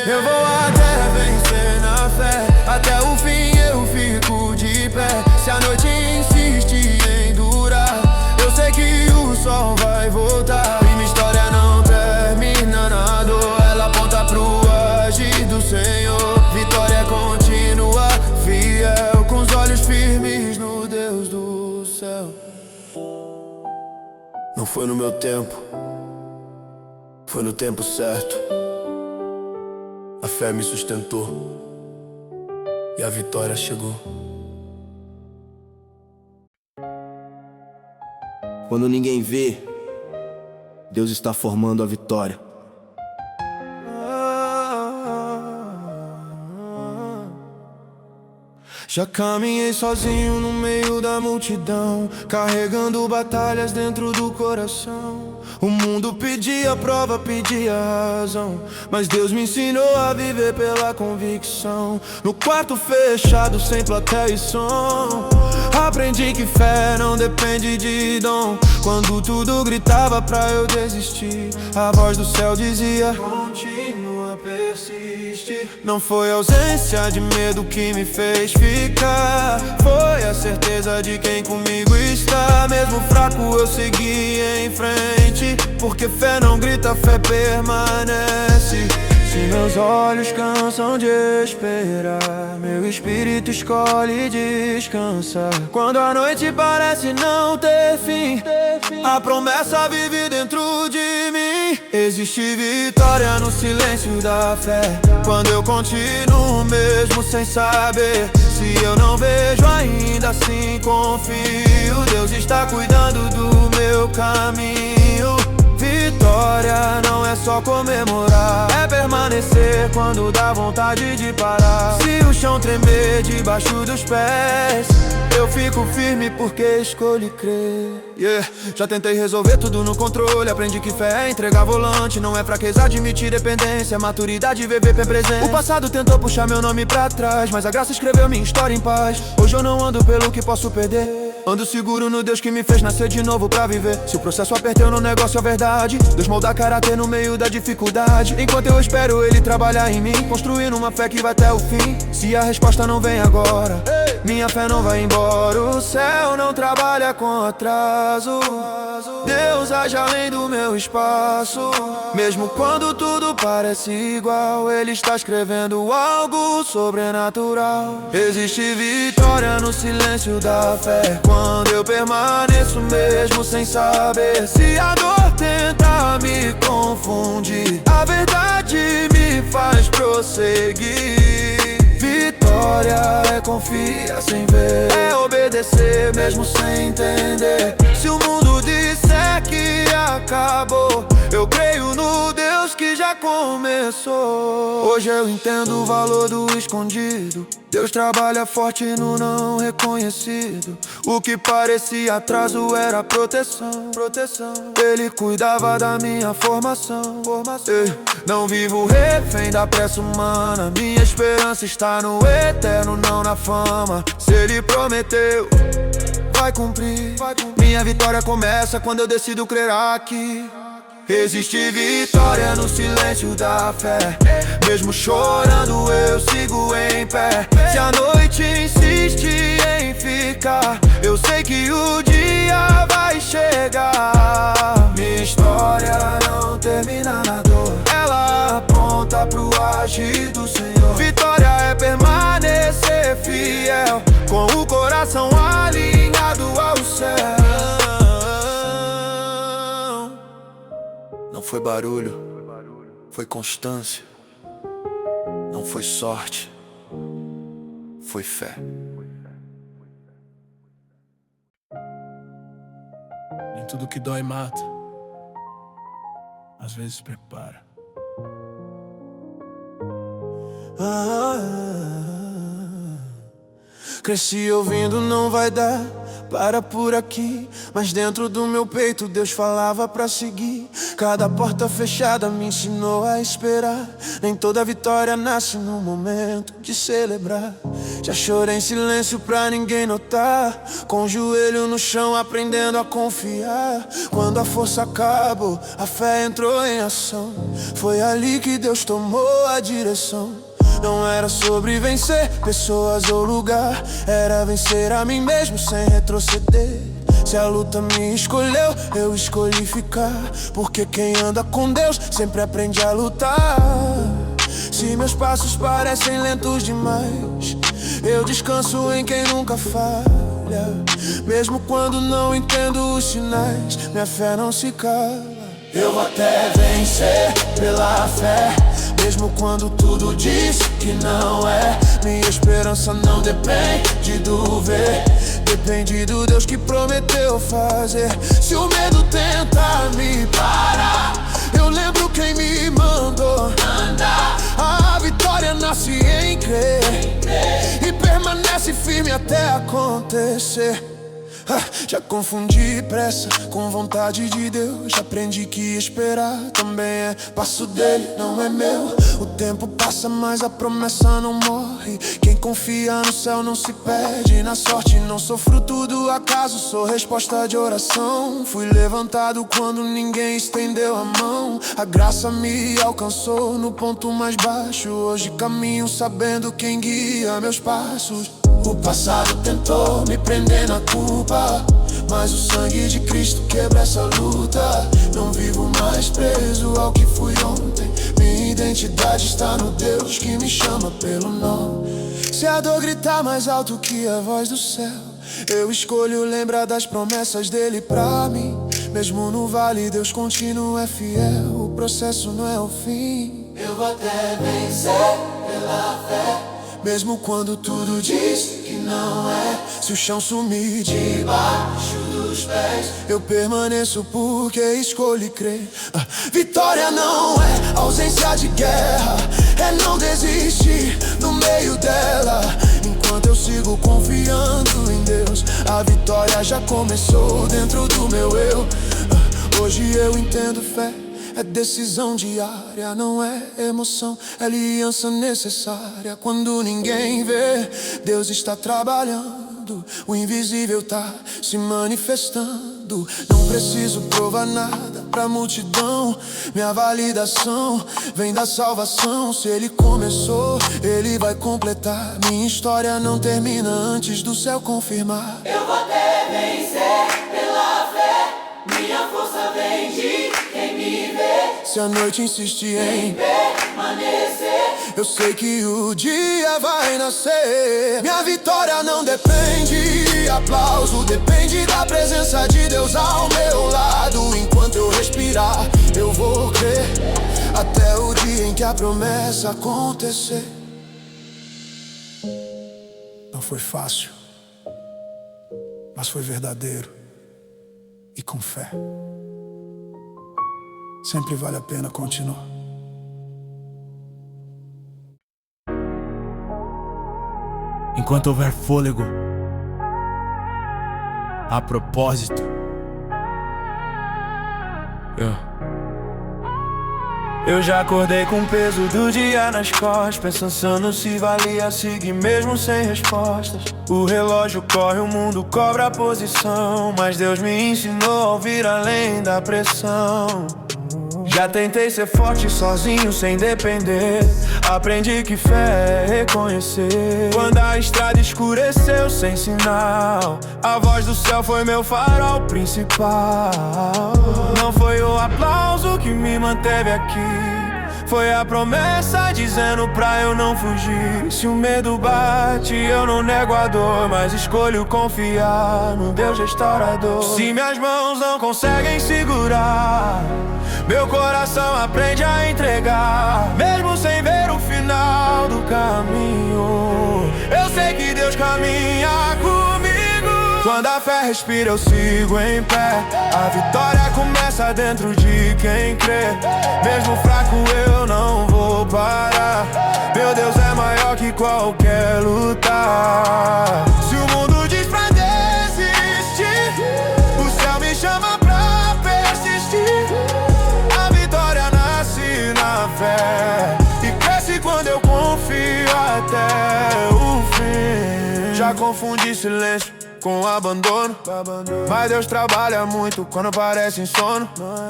Eu vou até vencer na fé, até o fim eu fico de pé. Se a noite insiste em durar, eu sei que o sol vai voltar. E minha história não termina na dor, ela aponta pro agir do Senhor. Vitória contínua, fiel, com os olhos firmes no Deus do céu. Não foi no meu tempo, foi no tempo certo. A fé me sustentou e a vitória chegou. Quando ninguém vê, Deus está formando a vitória. Já caminhei sozinho no meio da multidão, carregando batalhas dentro do coração. O mundo pedia prova, pedia razão, mas Deus me ensinou a viver pela convicção. No quarto fechado, sem plateia e som, aprendi que fé não depende de dom. Quando tudo gritava pra eu desistir, a voz do céu dizia: continua, persiste. Não foi a ausência de medo que me fez ficar, foi a certeza de quem comigo está. Mesmo fraco eu segui em frente, porque fé não grita, fé permanece. Se meus olhos cansam de esperar, meu espírito escolhe descansar. Quando a noite parece não ter fim, a promessa vive dentro de mim. Existe vitória no silêncio da fé, quando eu continuo mesmo sem saber. Se eu não vejo ainda assim confio, Deus está cuidando do meu caminho. Vitória não é só comemorar, é permanecer quando dá vontade de parar. Se o chão tremer debaixo dos pés, eu fico firme porque escolhi crer. Já tentei resolver tudo no controle, aprendi que fé é entregar volante. Não é fraqueza admitir dependência, é maturidade viver bem presente. O passado tentou puxar meu nome pra trás, mas a graça escreveu minha história em paz. Hoje eu não ando pelo que posso perder, ando seguro no Deus que me fez nascer de novo pra viver. Se o processo aperteu no negócio é verdade, Deus molda caráter no meio da dificuldade. Enquanto eu espero Ele trabalhar em mim, construindo uma fé que vai até o fim. Se a resposta não vem agora, minha fé não vai embora. O céu não trabalha com atraso, Deus age além do meu espaço. Mesmo quando tudo parece igual, Ele está escrevendo algo sobrenatural. Existe vitória no silêncio da fé, quando eu permaneço mesmo sem saber. Se a dor tenta me confundir, a verdade me faz prosseguir. Vitória é confiar sem ver, é obedecer mesmo sem entender. Se o mundo disser que acabou, eu creio no Deus que já começou. Hoje eu entendo o valor do escondido, Deus trabalha forte no não reconhecido. O que parecia atraso era proteção. Ele cuidava da minha formação. Não vivo refém da pressa humana, minha esperança está no eterno, não na fama. Se Ele prometeu, vai cumprir. Minha vitória começa quando eu decido crer aqui. Existe vitória no silêncio da fé. Mesmo chorando eu sigo em pé. Se a noite insiste em ficar, eu sei que o dia vai chegar. Minha história não termina na dor, ela aponta pro agir do Senhor. Vitória é permanecer fiel, com o coração alinhado ao céu. Não foi barulho, foi constância. Não foi sorte, foi fé. Nem tudo que dói mata, às vezes prepara. Cresci ouvindo não vai dar, para por aqui. Mas dentro do meu peito Deus falava pra seguir. Cada porta fechada me ensinou a esperar. Nem toda vitória nasce no momento de celebrar. Já chorei em silêncio pra ninguém notar, com o joelho no chão aprendendo a confiar. Quando a força acabou, a fé entrou em ação. Foi ali que Deus tomou a direção. Não era sobre vencer pessoas ou lugar, era vencer a mim mesmo sem retroceder. Se a luta me escolheu, eu escolhi ficar, porque quem anda com Deus sempre aprende a lutar. Se meus passos parecem lentos demais, eu descanso em quem nunca falha. Mesmo quando não entendo os sinais, minha fé não se cala. Eu vou até vencer pela fé, mesmo quando tudo diz que não é. Minha esperança não depende do ver, depende do Deus que prometeu fazer. Se o medo tenta me parar, eu lembro quem me mandou andar. A vitória nasce em crer e permanece firme até acontecer. Já confundi pressa com vontade de Deus. Já aprendi que esperar também é passo dele, não é meu. O tempo passa, mas a promessa não morre. Quem confia no céu não se perde na sorte. Não sou fruto do acaso, sou resposta de oração. Fui levantado quando ninguém estendeu a mão. A graça me alcançou no ponto mais baixo. Hoje caminho sabendo quem guia meus passos. O passado tentou me prender na culpa, mas o sangue de Cristo quebra essa luta. Não vivo mais preso ao que fui ontem. Minha identidade está no Deus que me chama pelo nome. Se a dor gritar mais alto que a voz do céu, eu escolho lembrar das promessas dele pra mim. Mesmo no vale Deus continua fiel, o processo não é o fim. Eu vou até vencer pela fé, mesmo quando tudo diz que não é. Se o chão sumir debaixo dos pés, eu permaneço porque escolhi crer. Vitória não é ausência de guerra, é não desistir no meio dela. Enquanto eu sigo confiando em Deus, a vitória já começou dentro do meu eu. Hoje eu entendo fé é decisão diária, não é emoção, é aliança necessária. Quando ninguém vê, Deus está trabalhando, o invisível tá se manifestando. Não preciso provar nada pra multidão, minha validação vem da salvação. Se Ele começou, Ele vai completar. Minha história não termina antes do céu confirmar. Eu vou até vencer pela fé, minha força vem de quem me vê. Se a noite insistir em permanecer, eu sei que o dia vai nascer. Minha vitória não depende de aplauso, depende da presença de Deus ao meu lado. Enquanto eu respirar, eu vou crer até o dia em que a promessa acontecer. Não foi fácil, mas foi verdadeiro e com fé. Sempre vale a pena continuar. Enquanto houver fôlego, há propósito. Eu já acordei com o peso do dia nas costas, pensando se valia seguir mesmo sem respostas. O relógio corre, o mundo cobra a posição, mas Deus me ensinou a ouvir além da pressão. Já tentei ser forte sozinho sem depender, aprendi que fé é reconhecer. Quando a estrada escureceu sem sinal, a voz do céu foi meu farol principal. Não foi o aplauso que me manteve aqui, foi a promessa dizendo pra eu não fugir. Se o medo bate, eu não nego a dor, mas escolho confiar no Deus restaurador. Se minhas mãos não conseguem segurar, meu coração aprende a entregar. Mesmo sem ver o final do caminho, eu sei que Deus caminha comigo. Quando a fé respira, eu sigo em pé. A vitória começa dentro de quem crê. Mesmo fraco, eu não vou parar. Meu Deus é maior que qualquer luta. Se o mundo diz pra desistir, o céu me chama pra persistir. A vitória nasce na fé e cresce quando eu confio até o fim. Já confundi silêncio com abandono, mas Deus trabalha muito quando parece insono.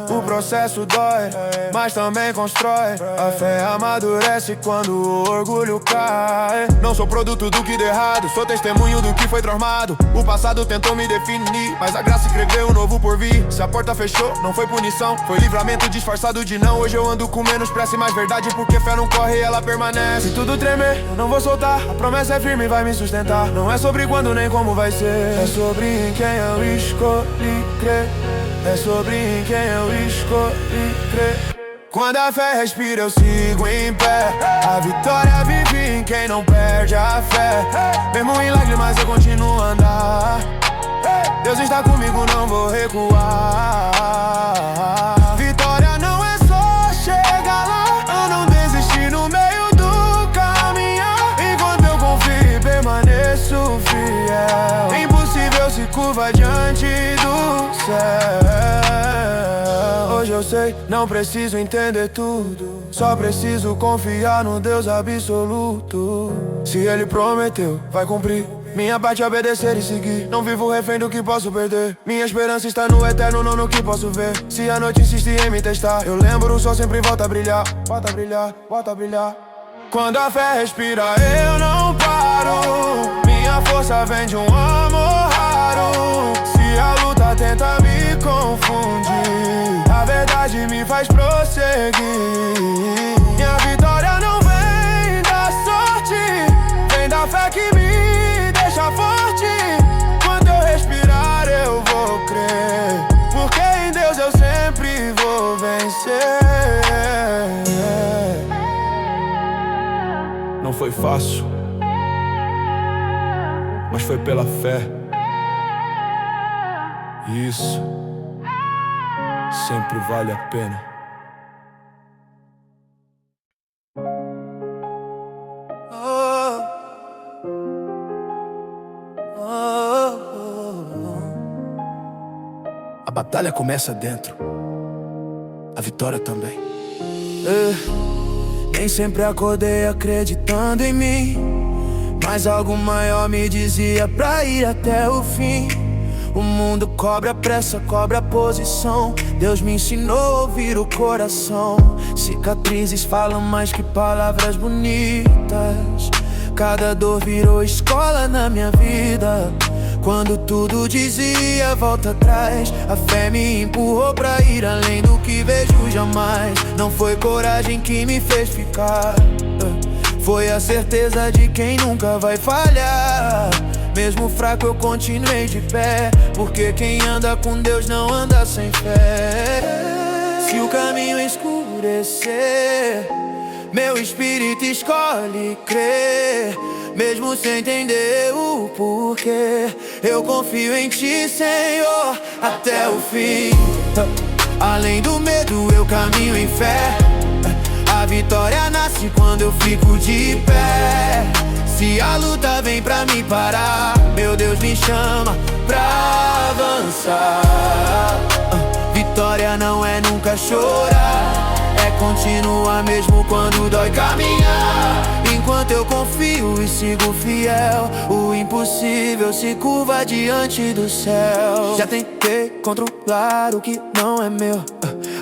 O processo dói, mas também constrói. A fé amadurece quando o orgulho cai. Não sou produto do que deu errado, sou testemunho do que foi transformado. O passado tentou me definir, mas a graça escreveu um novo por vir. Se a porta fechou, não foi punição, foi livramento disfarçado de não. Hoje eu ando com menos pressa e mais verdade, porque fé não corre e ela permanece. Se tudo tremer, eu não vou soltar, a promessa é firme e vai me sustentar. Não é sobre quando nem como vai ser, é sobre em quem eu escolhi crer. É sobre em quem eu escolhi crer. Quando a fé respira, eu sigo em pé. A vitória vive em quem não perde a fé. Mesmo em lágrimas eu continuo a andar. Deus está comigo, não vou recuar. Vitória não é só chegar lá, eu não desisti no meio do caminhar. Enquanto eu confio e permaneço fiel, impossível se curva diante do céu. Hoje eu sei, não preciso entender tudo, só preciso confiar no Deus absoluto. Se Ele prometeu, vai cumprir. Minha parte é obedecer e seguir. Não vivo refém do que posso perder. Minha esperança está no eterno, não no que posso ver. Se a noite insiste em me testar, eu lembro, o sol sempre volta a brilhar. Volta a brilhar, volta a brilhar. Quando a fé respira, eu não paro. Minha força vem de um amor raro. Se a luta tenta me confundir, a verdade me faz prosseguir. Minha vitória não vem da sorte, vem da fé que me deixa forte. Quando eu respirar eu vou crer, porque em Deus eu sempre vou vencer. Não foi fácil, mas foi pela fé. E isso sempre vale a pena. A batalha começa dentro, a vitória também. Nem sempre acordei acreditando em mim, mas algo maior me dizia pra ir até o fim. O mundo cobra pressa, cobra posição. Deus me ensinou a ouvir o coração. Cicatrizes falam mais que palavras bonitas. Cada dor virou escola na minha vida. Quando tudo dizia volta atrás, a fé me empurrou pra ir além do que vejo jamais. Não foi coragem que me fez ficar, foi a certeza de quem nunca vai falhar. Mesmo fraco eu continuei de pé, porque quem anda com Deus não anda sem fé. Se o caminho escurecer, meu espírito escolhe crer. Mesmo sem entender o porquê, eu confio em Ti, Senhor, até o fim. Além do medo eu caminho em fé. A vitória nasce quando eu fico de pé. Se a luta vem pra me parar, meu Deus me chama pra avançar. Vitória não é nunca nunca chorar, é continuar mesmo quando dói caminhar. Enquanto eu confio e sigo fiel, o impossível se curva diante do céu. Já tentei controlar o que não é meu,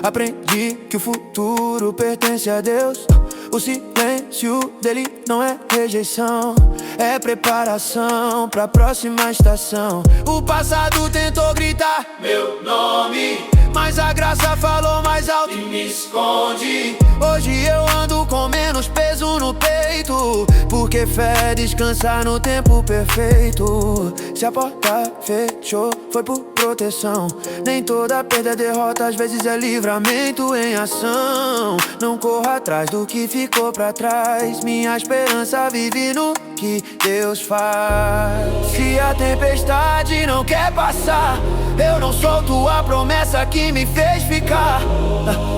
aprendi que o futuro pertence a Deus. O silêncio dele não é rejeição, é preparação pra próxima estação. O passado tentou gritar meu nome, mas a graça falou mais alto e me esconde. Hoje eu ando com menos peso no peito, porque fé descansa no tempo perfeito. Se a porta fechou, foi por proteção. Nem toda perda é derrota, às vezes é livramento em ação. Não corra atrás do que ficou pra trás, minha esperança vive no que Deus faz. Se a tempestade não quer passar, eu não solto a promessa que me fez ficar.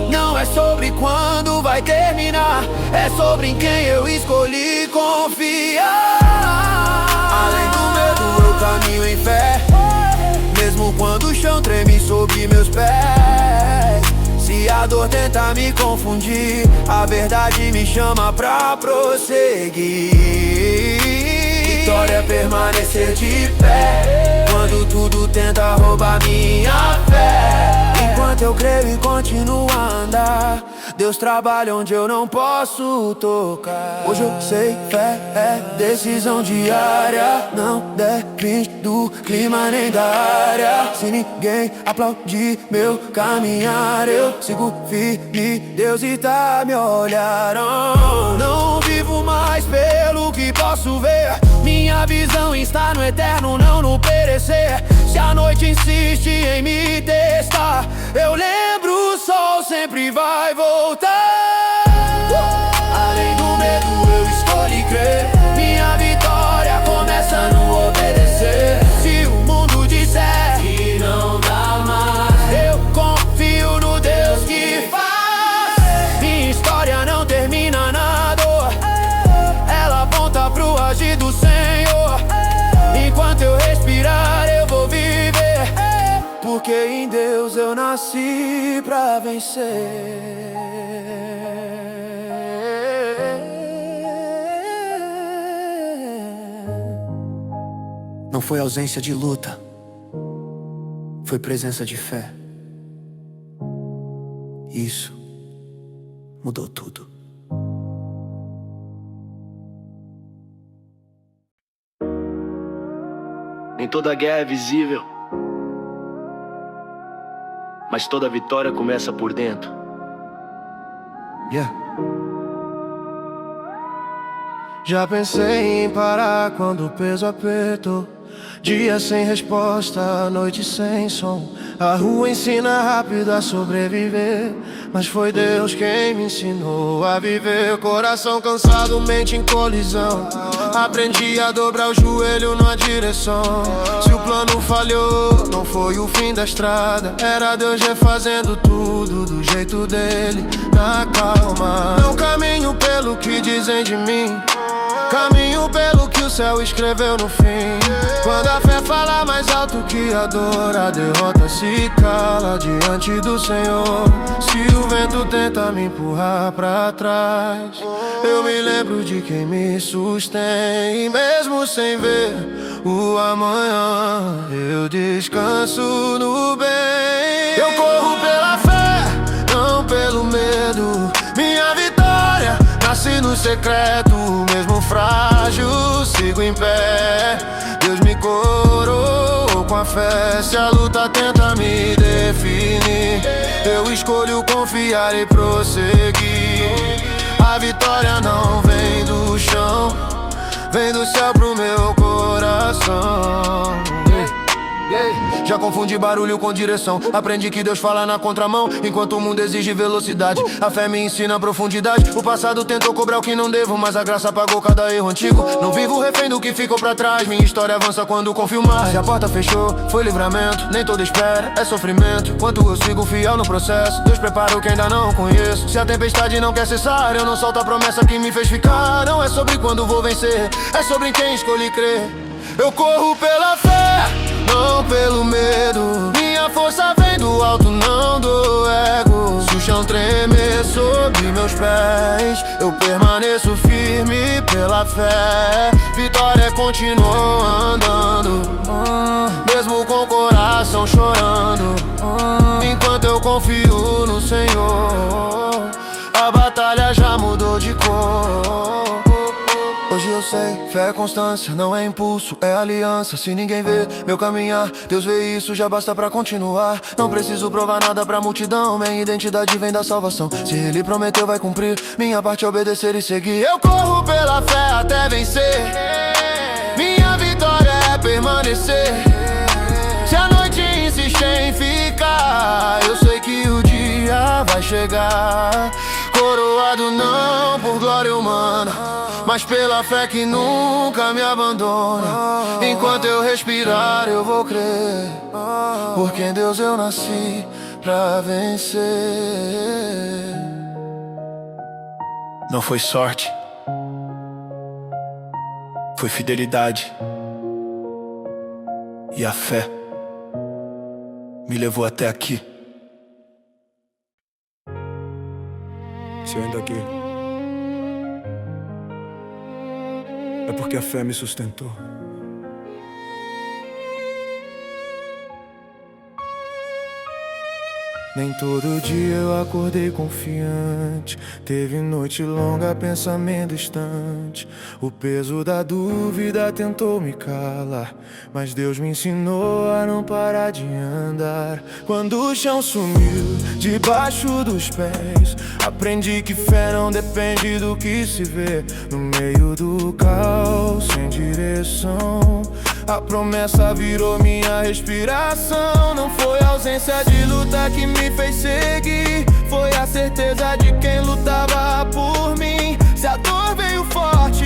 Não é sobre quando vai terminar, é sobre em quem eu escolhi confiar. Além do medo eu caminho em fé, mesmo quando o chão treme sob meus pés. Se a dor tenta me confundir, a verdade me chama pra prosseguir. Vitória é permanecer de pé quando tudo tenta roubar minha fé. Enquanto eu creio e continuo a andar, Deus trabalha onde eu não posso tocar. Hoje eu sei, fé é decisão diária, não depende do clima nem da área. Se ninguém aplaudir meu caminhar, eu sigo firme, Deus está me olhando. Não vivo mais pelo que posso ver, minha visão está no eterno, não no perecer. Se a noite insiste em me testar, eu lembro, o sol sempre vai voltar. Além do medo eu escolhi crer, minha vitória começa no obedecer. Se o mundo disser que não dá mais, eu confio no Deus que faz. Minha história não termina na dor, ela aponta pro agir do Senhor. Enquanto eu respirar eu vou viver, porque em Deus eu nasci pra vencer. Não foi ausência de luta, foi presença de fé. Isso mudou tudo. Nem toda guerra é visível, mas toda vitória começa por dentro. Já pensei em parar quando o peso apertou, dia sem resposta, noite sem som. A rua ensina rápido a sobreviver, mas foi Deus quem me ensinou a viver. Coração cansado, mente em colisão, aprendi a dobrar o joelho na direção. Se o plano falhou, não foi o fim da estrada, era Deus refazendo tudo do jeito dele, na calma. Não caminho pelo que dizem de mim, caminho pelo que o céu escreveu no fim. Quando a fé fala mais alto que a dor, a derrota se cala diante do Senhor. Se o vento tenta me empurrar pra trás, eu me lembro de quem me sustém. E mesmo sem ver o amanhã, eu descanso no bem. Eu corro pela fé, não pelo medo. Minha vitória nasce no secreto, mesmo frágil, sigo em pé. Deus me coroou com a fé. Se a luta tenta me definir, eu escolho confiar e prosseguir. A vitória não vem do chão, vem do céu pro meu coração. Já confundi barulho com direção, aprendi que Deus fala na contramão, enquanto o mundo exige velocidade. A fé me ensina a profundidade. O passado tentou cobrar o que não devo, mas a graça pagou cada erro antigo. Não vivo refém do que ficou pra trás, minha história avança quando confio mais. Se a porta fechou, foi livramento, nem toda espera é sofrimento. Enquanto eu sigo fiel no processo, Deus prepara o que ainda não conheço. Se a tempestade não quer cessar, eu não solto a promessa que me fez ficar. Não é sobre quando vou vencer, é sobre em quem escolhi crer. Eu corro pela fé, não pelo medo. Minha força vem do alto, não do ego. eu permaneço firme pela fé. Vitória continuou andando, mesmo com o coração chorando. Enquanto eu confio no Senhor, a batalha já mudou de cor. Hoje eu sei, fé é constância, não é impulso, é aliança. Se ninguém vê meu caminhar, Deus vê isso, já basta pra continuar. Não preciso provar nada pra multidão, minha identidade vem da salvação. Se Ele prometeu vai cumprir, minha parte é obedecer e seguir. Eu corro pela fé até vencer, minha vitória é permanecer. Se a noite insiste em ficar, eu sei que o dia vai chegar. Coroado não por glória humana, mas pela fé que nunca me abandona. Enquanto eu respirar eu vou crer, porque em Deus eu nasci pra vencer. Não foi sorte, foi fidelidade. E a fé me levou até aqui. Se eu ainda aqui, é porque a fé me sustentou. Nem todo dia eu acordei confiante. Teve noite longa, pensamento distante. O peso da dúvida tentou me calar, mas Deus me ensinou a não parar de andar. Quando o chão sumiu debaixo dos pés, aprendi que fé não depende do que se vê. No meio do caos, sem direção, a promessa virou minha respiração. Não foi a ausência de luta que me fez seguir, foi a certeza de quem lutava por mim. Se a dor veio forte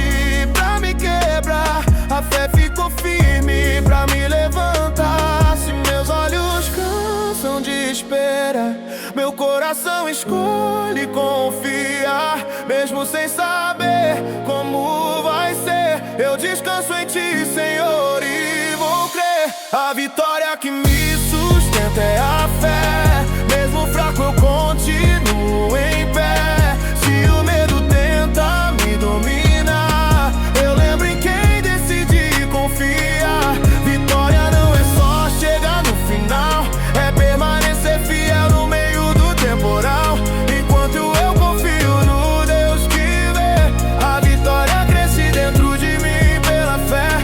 pra me quebrar, a fé ficou firme pra me levantar. Se meus olhos cansam de espera, meu coração escolhe confiar. Mesmo sem saber como vai ser, eu descanso em Ti, Senhor, e vou crer. A vitória que me sustenta é a fé. Mesmo fraco eu continuo em pé. Se o medo tenta me dominar, eu lembro em quem decidi confiar. Vitória não é só chegar no final, é permanecer fiel no meio do temporal. Enquanto eu confio no Deus que vê, a vitória cresce dentro de mim pela fé.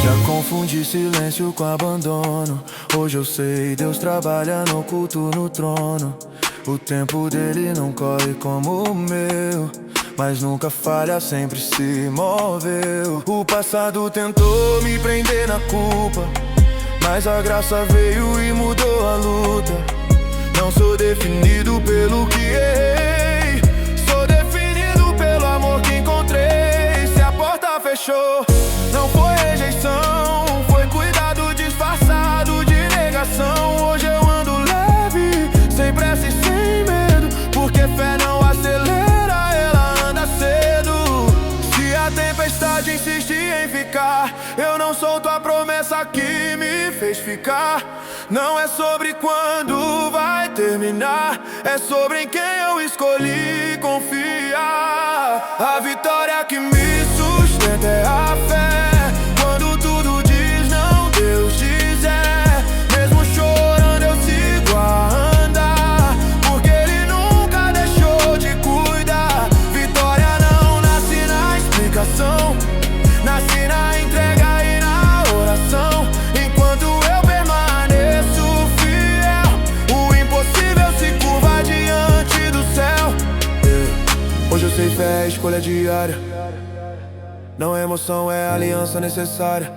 Já confundi silêncio com abandono. Hoje eu sei, Deus trabalha no culto, no trono. O tempo dele não corre como o meu, mas nunca falha, sempre se moveu. O passado tentou me prender na culpa, mas a graça veio e mudou a luta. Não sou definido pelo que errei, sou definido pelo amor que encontrei. Se a porta fechou, não foi rejeição, foi cuidado disfarçado de negação. Hoje eu ando leve, sem pressa e sem medo, porque fé não acelera, ela anda cedo. Se a tempestade insiste em ficar, eu não solto a promessa que me fez ficar. Não é sobre quando vai terminar, é sobre em quem eu escolhi confiar. A vitória que me sustenta é a fé. Quando tudo diz não, Deus diz é. Mesmo chorando eu sigo a andar, porque Ele nunca deixou de cuidar. Vitória não nasce na explicação, nasce na entrega e na oração. Enquanto eu permaneço fiel, o impossível se curva diante do céu. Hoje eu sei, fé é escolha diária, não é emoção, é aliança necessária.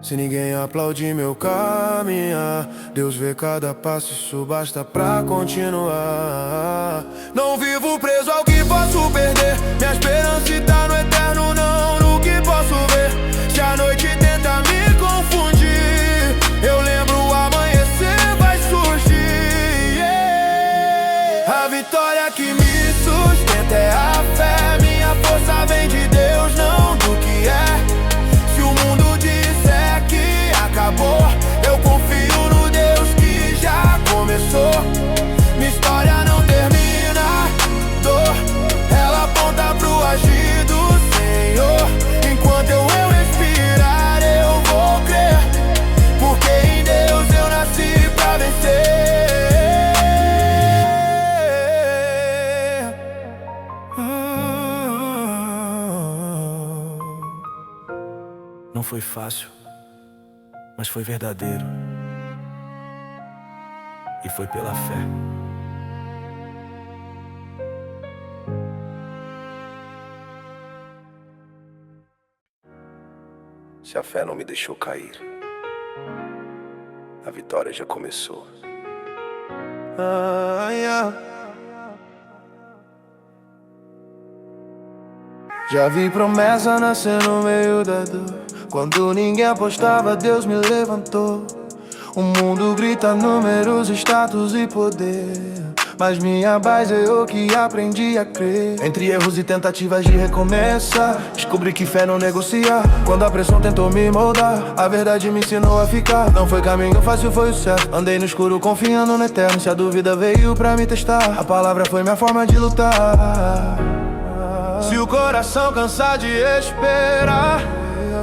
Se ninguém aplaudir meu caminhar, Deus vê cada passo, isso basta pra continuar. Não vivo preso ao que posso perder, minha esperança está no eterno, não no que posso ver. Se a noite tenta me confundir, eu lembro o amanhecer vai surgir, yeah. A vitória que me sustenta é a fé. Minha força vem de Deus, não do que é. Se o mundo disser que acabou, eu confio no Deus que já começou. Minha história não termina, dor foi fácil, mas foi verdadeiro. E foi pela fé. Se a fé não me deixou cair, a vitória já começou. Já vi promessa nascer no meio da dor. Quando ninguém apostava, Deus me levantou. O mundo grita números, status e poder, mas minha base é eu que aprendi a crer. Entre erros e tentativas de recomeçar, descobri que fé não negocia. Quando a pressão tentou me moldar, a verdade me ensinou a ficar. Não foi caminho fácil, foi o certo. Andei no escuro confiando no eterno. Se a dúvida veio pra me testar, a palavra foi minha forma de lutar. Se o coração cansar de esperar,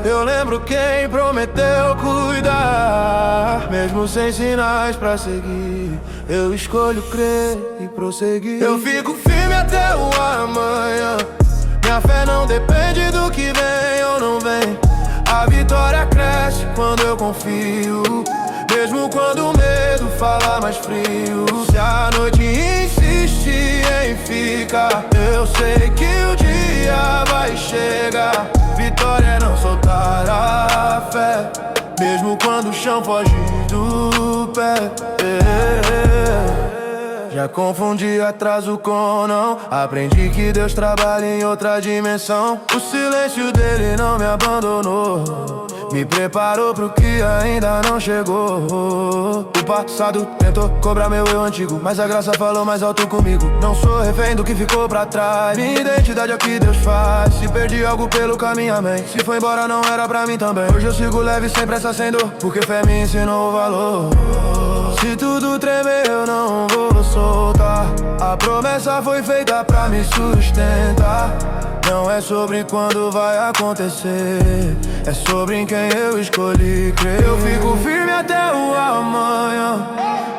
eu lembro quem prometeu cuidar. Mesmo sem sinais pra seguir, eu escolho crer e prosseguir. Eu fico firme até o amanhã. Minha fé não depende do que vem ou não vem. A vitória cresce quando eu confio, mesmo quando o medo fala mais frio. Se a noite insiste em ficar, eu sei que o dia vai chegar. Vitória é não soltar a fé, mesmo quando o chão foge do pé. Já confundi atraso com não. Aprendi que Deus trabalha em outra dimensão. O silêncio dele não me abandonou, me preparou pro que ainda não chegou. O passado tentou cobrar meu eu antigo, mas a graça falou mais alto comigo. Não sou refém do que ficou pra trás. Minha identidade é o que Deus faz. Se perdi algo pelo caminho, amém. Se foi embora não era pra mim também. Hoje eu sigo leve sem pressa, sem dor, porque fé me ensinou o valor. Se tudo tremer eu não vou soltar. A promessa foi feita pra me sustentar. Não é sobre quando vai acontecer, é sobre em quem eu escolhi crer. Eu fico firme até o amanhã,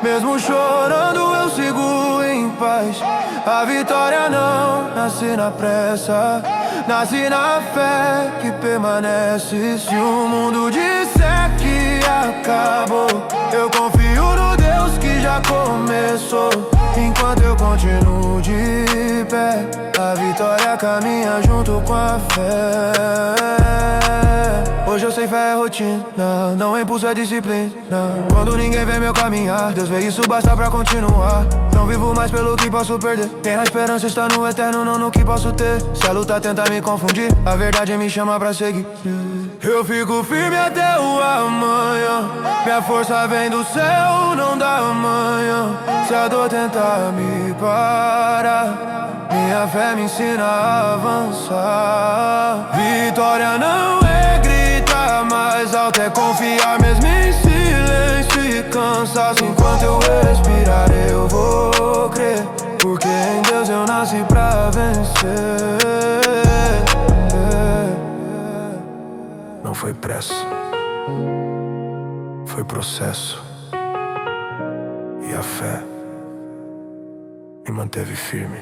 mesmo chorando eu sigo em paz. A vitória não nasce na pressa, nasce na fé que permanece. Se o mundo disser que acabou, eu confio no Deus que já começou. Enquanto eu continuo de pé, a vitória caminha junto com a fé. Hoje eu sei fé é rotina, não é impulso, é disciplina. Quando ninguém vê meu caminhar, Deus vê isso, basta pra continuar. Não vivo mais pelo que posso perder, tenho a esperança, está no eterno, não no que posso ter. Se a luta tenta me confundir, a verdade me chama pra seguir. Eu fico firme até o amanhã. Minha força vem do céu, não da manhã. Se a dor tentar me parar, minha fé me ensina a avançar. Vitória não é gritar mais alto, é confiar mesmo em silêncio e cansaço. Enquanto eu respirar eu vou crer, porque em Deus eu nasci pra vencer. Não foi pressa, foi processo. E a fé me manteve firme.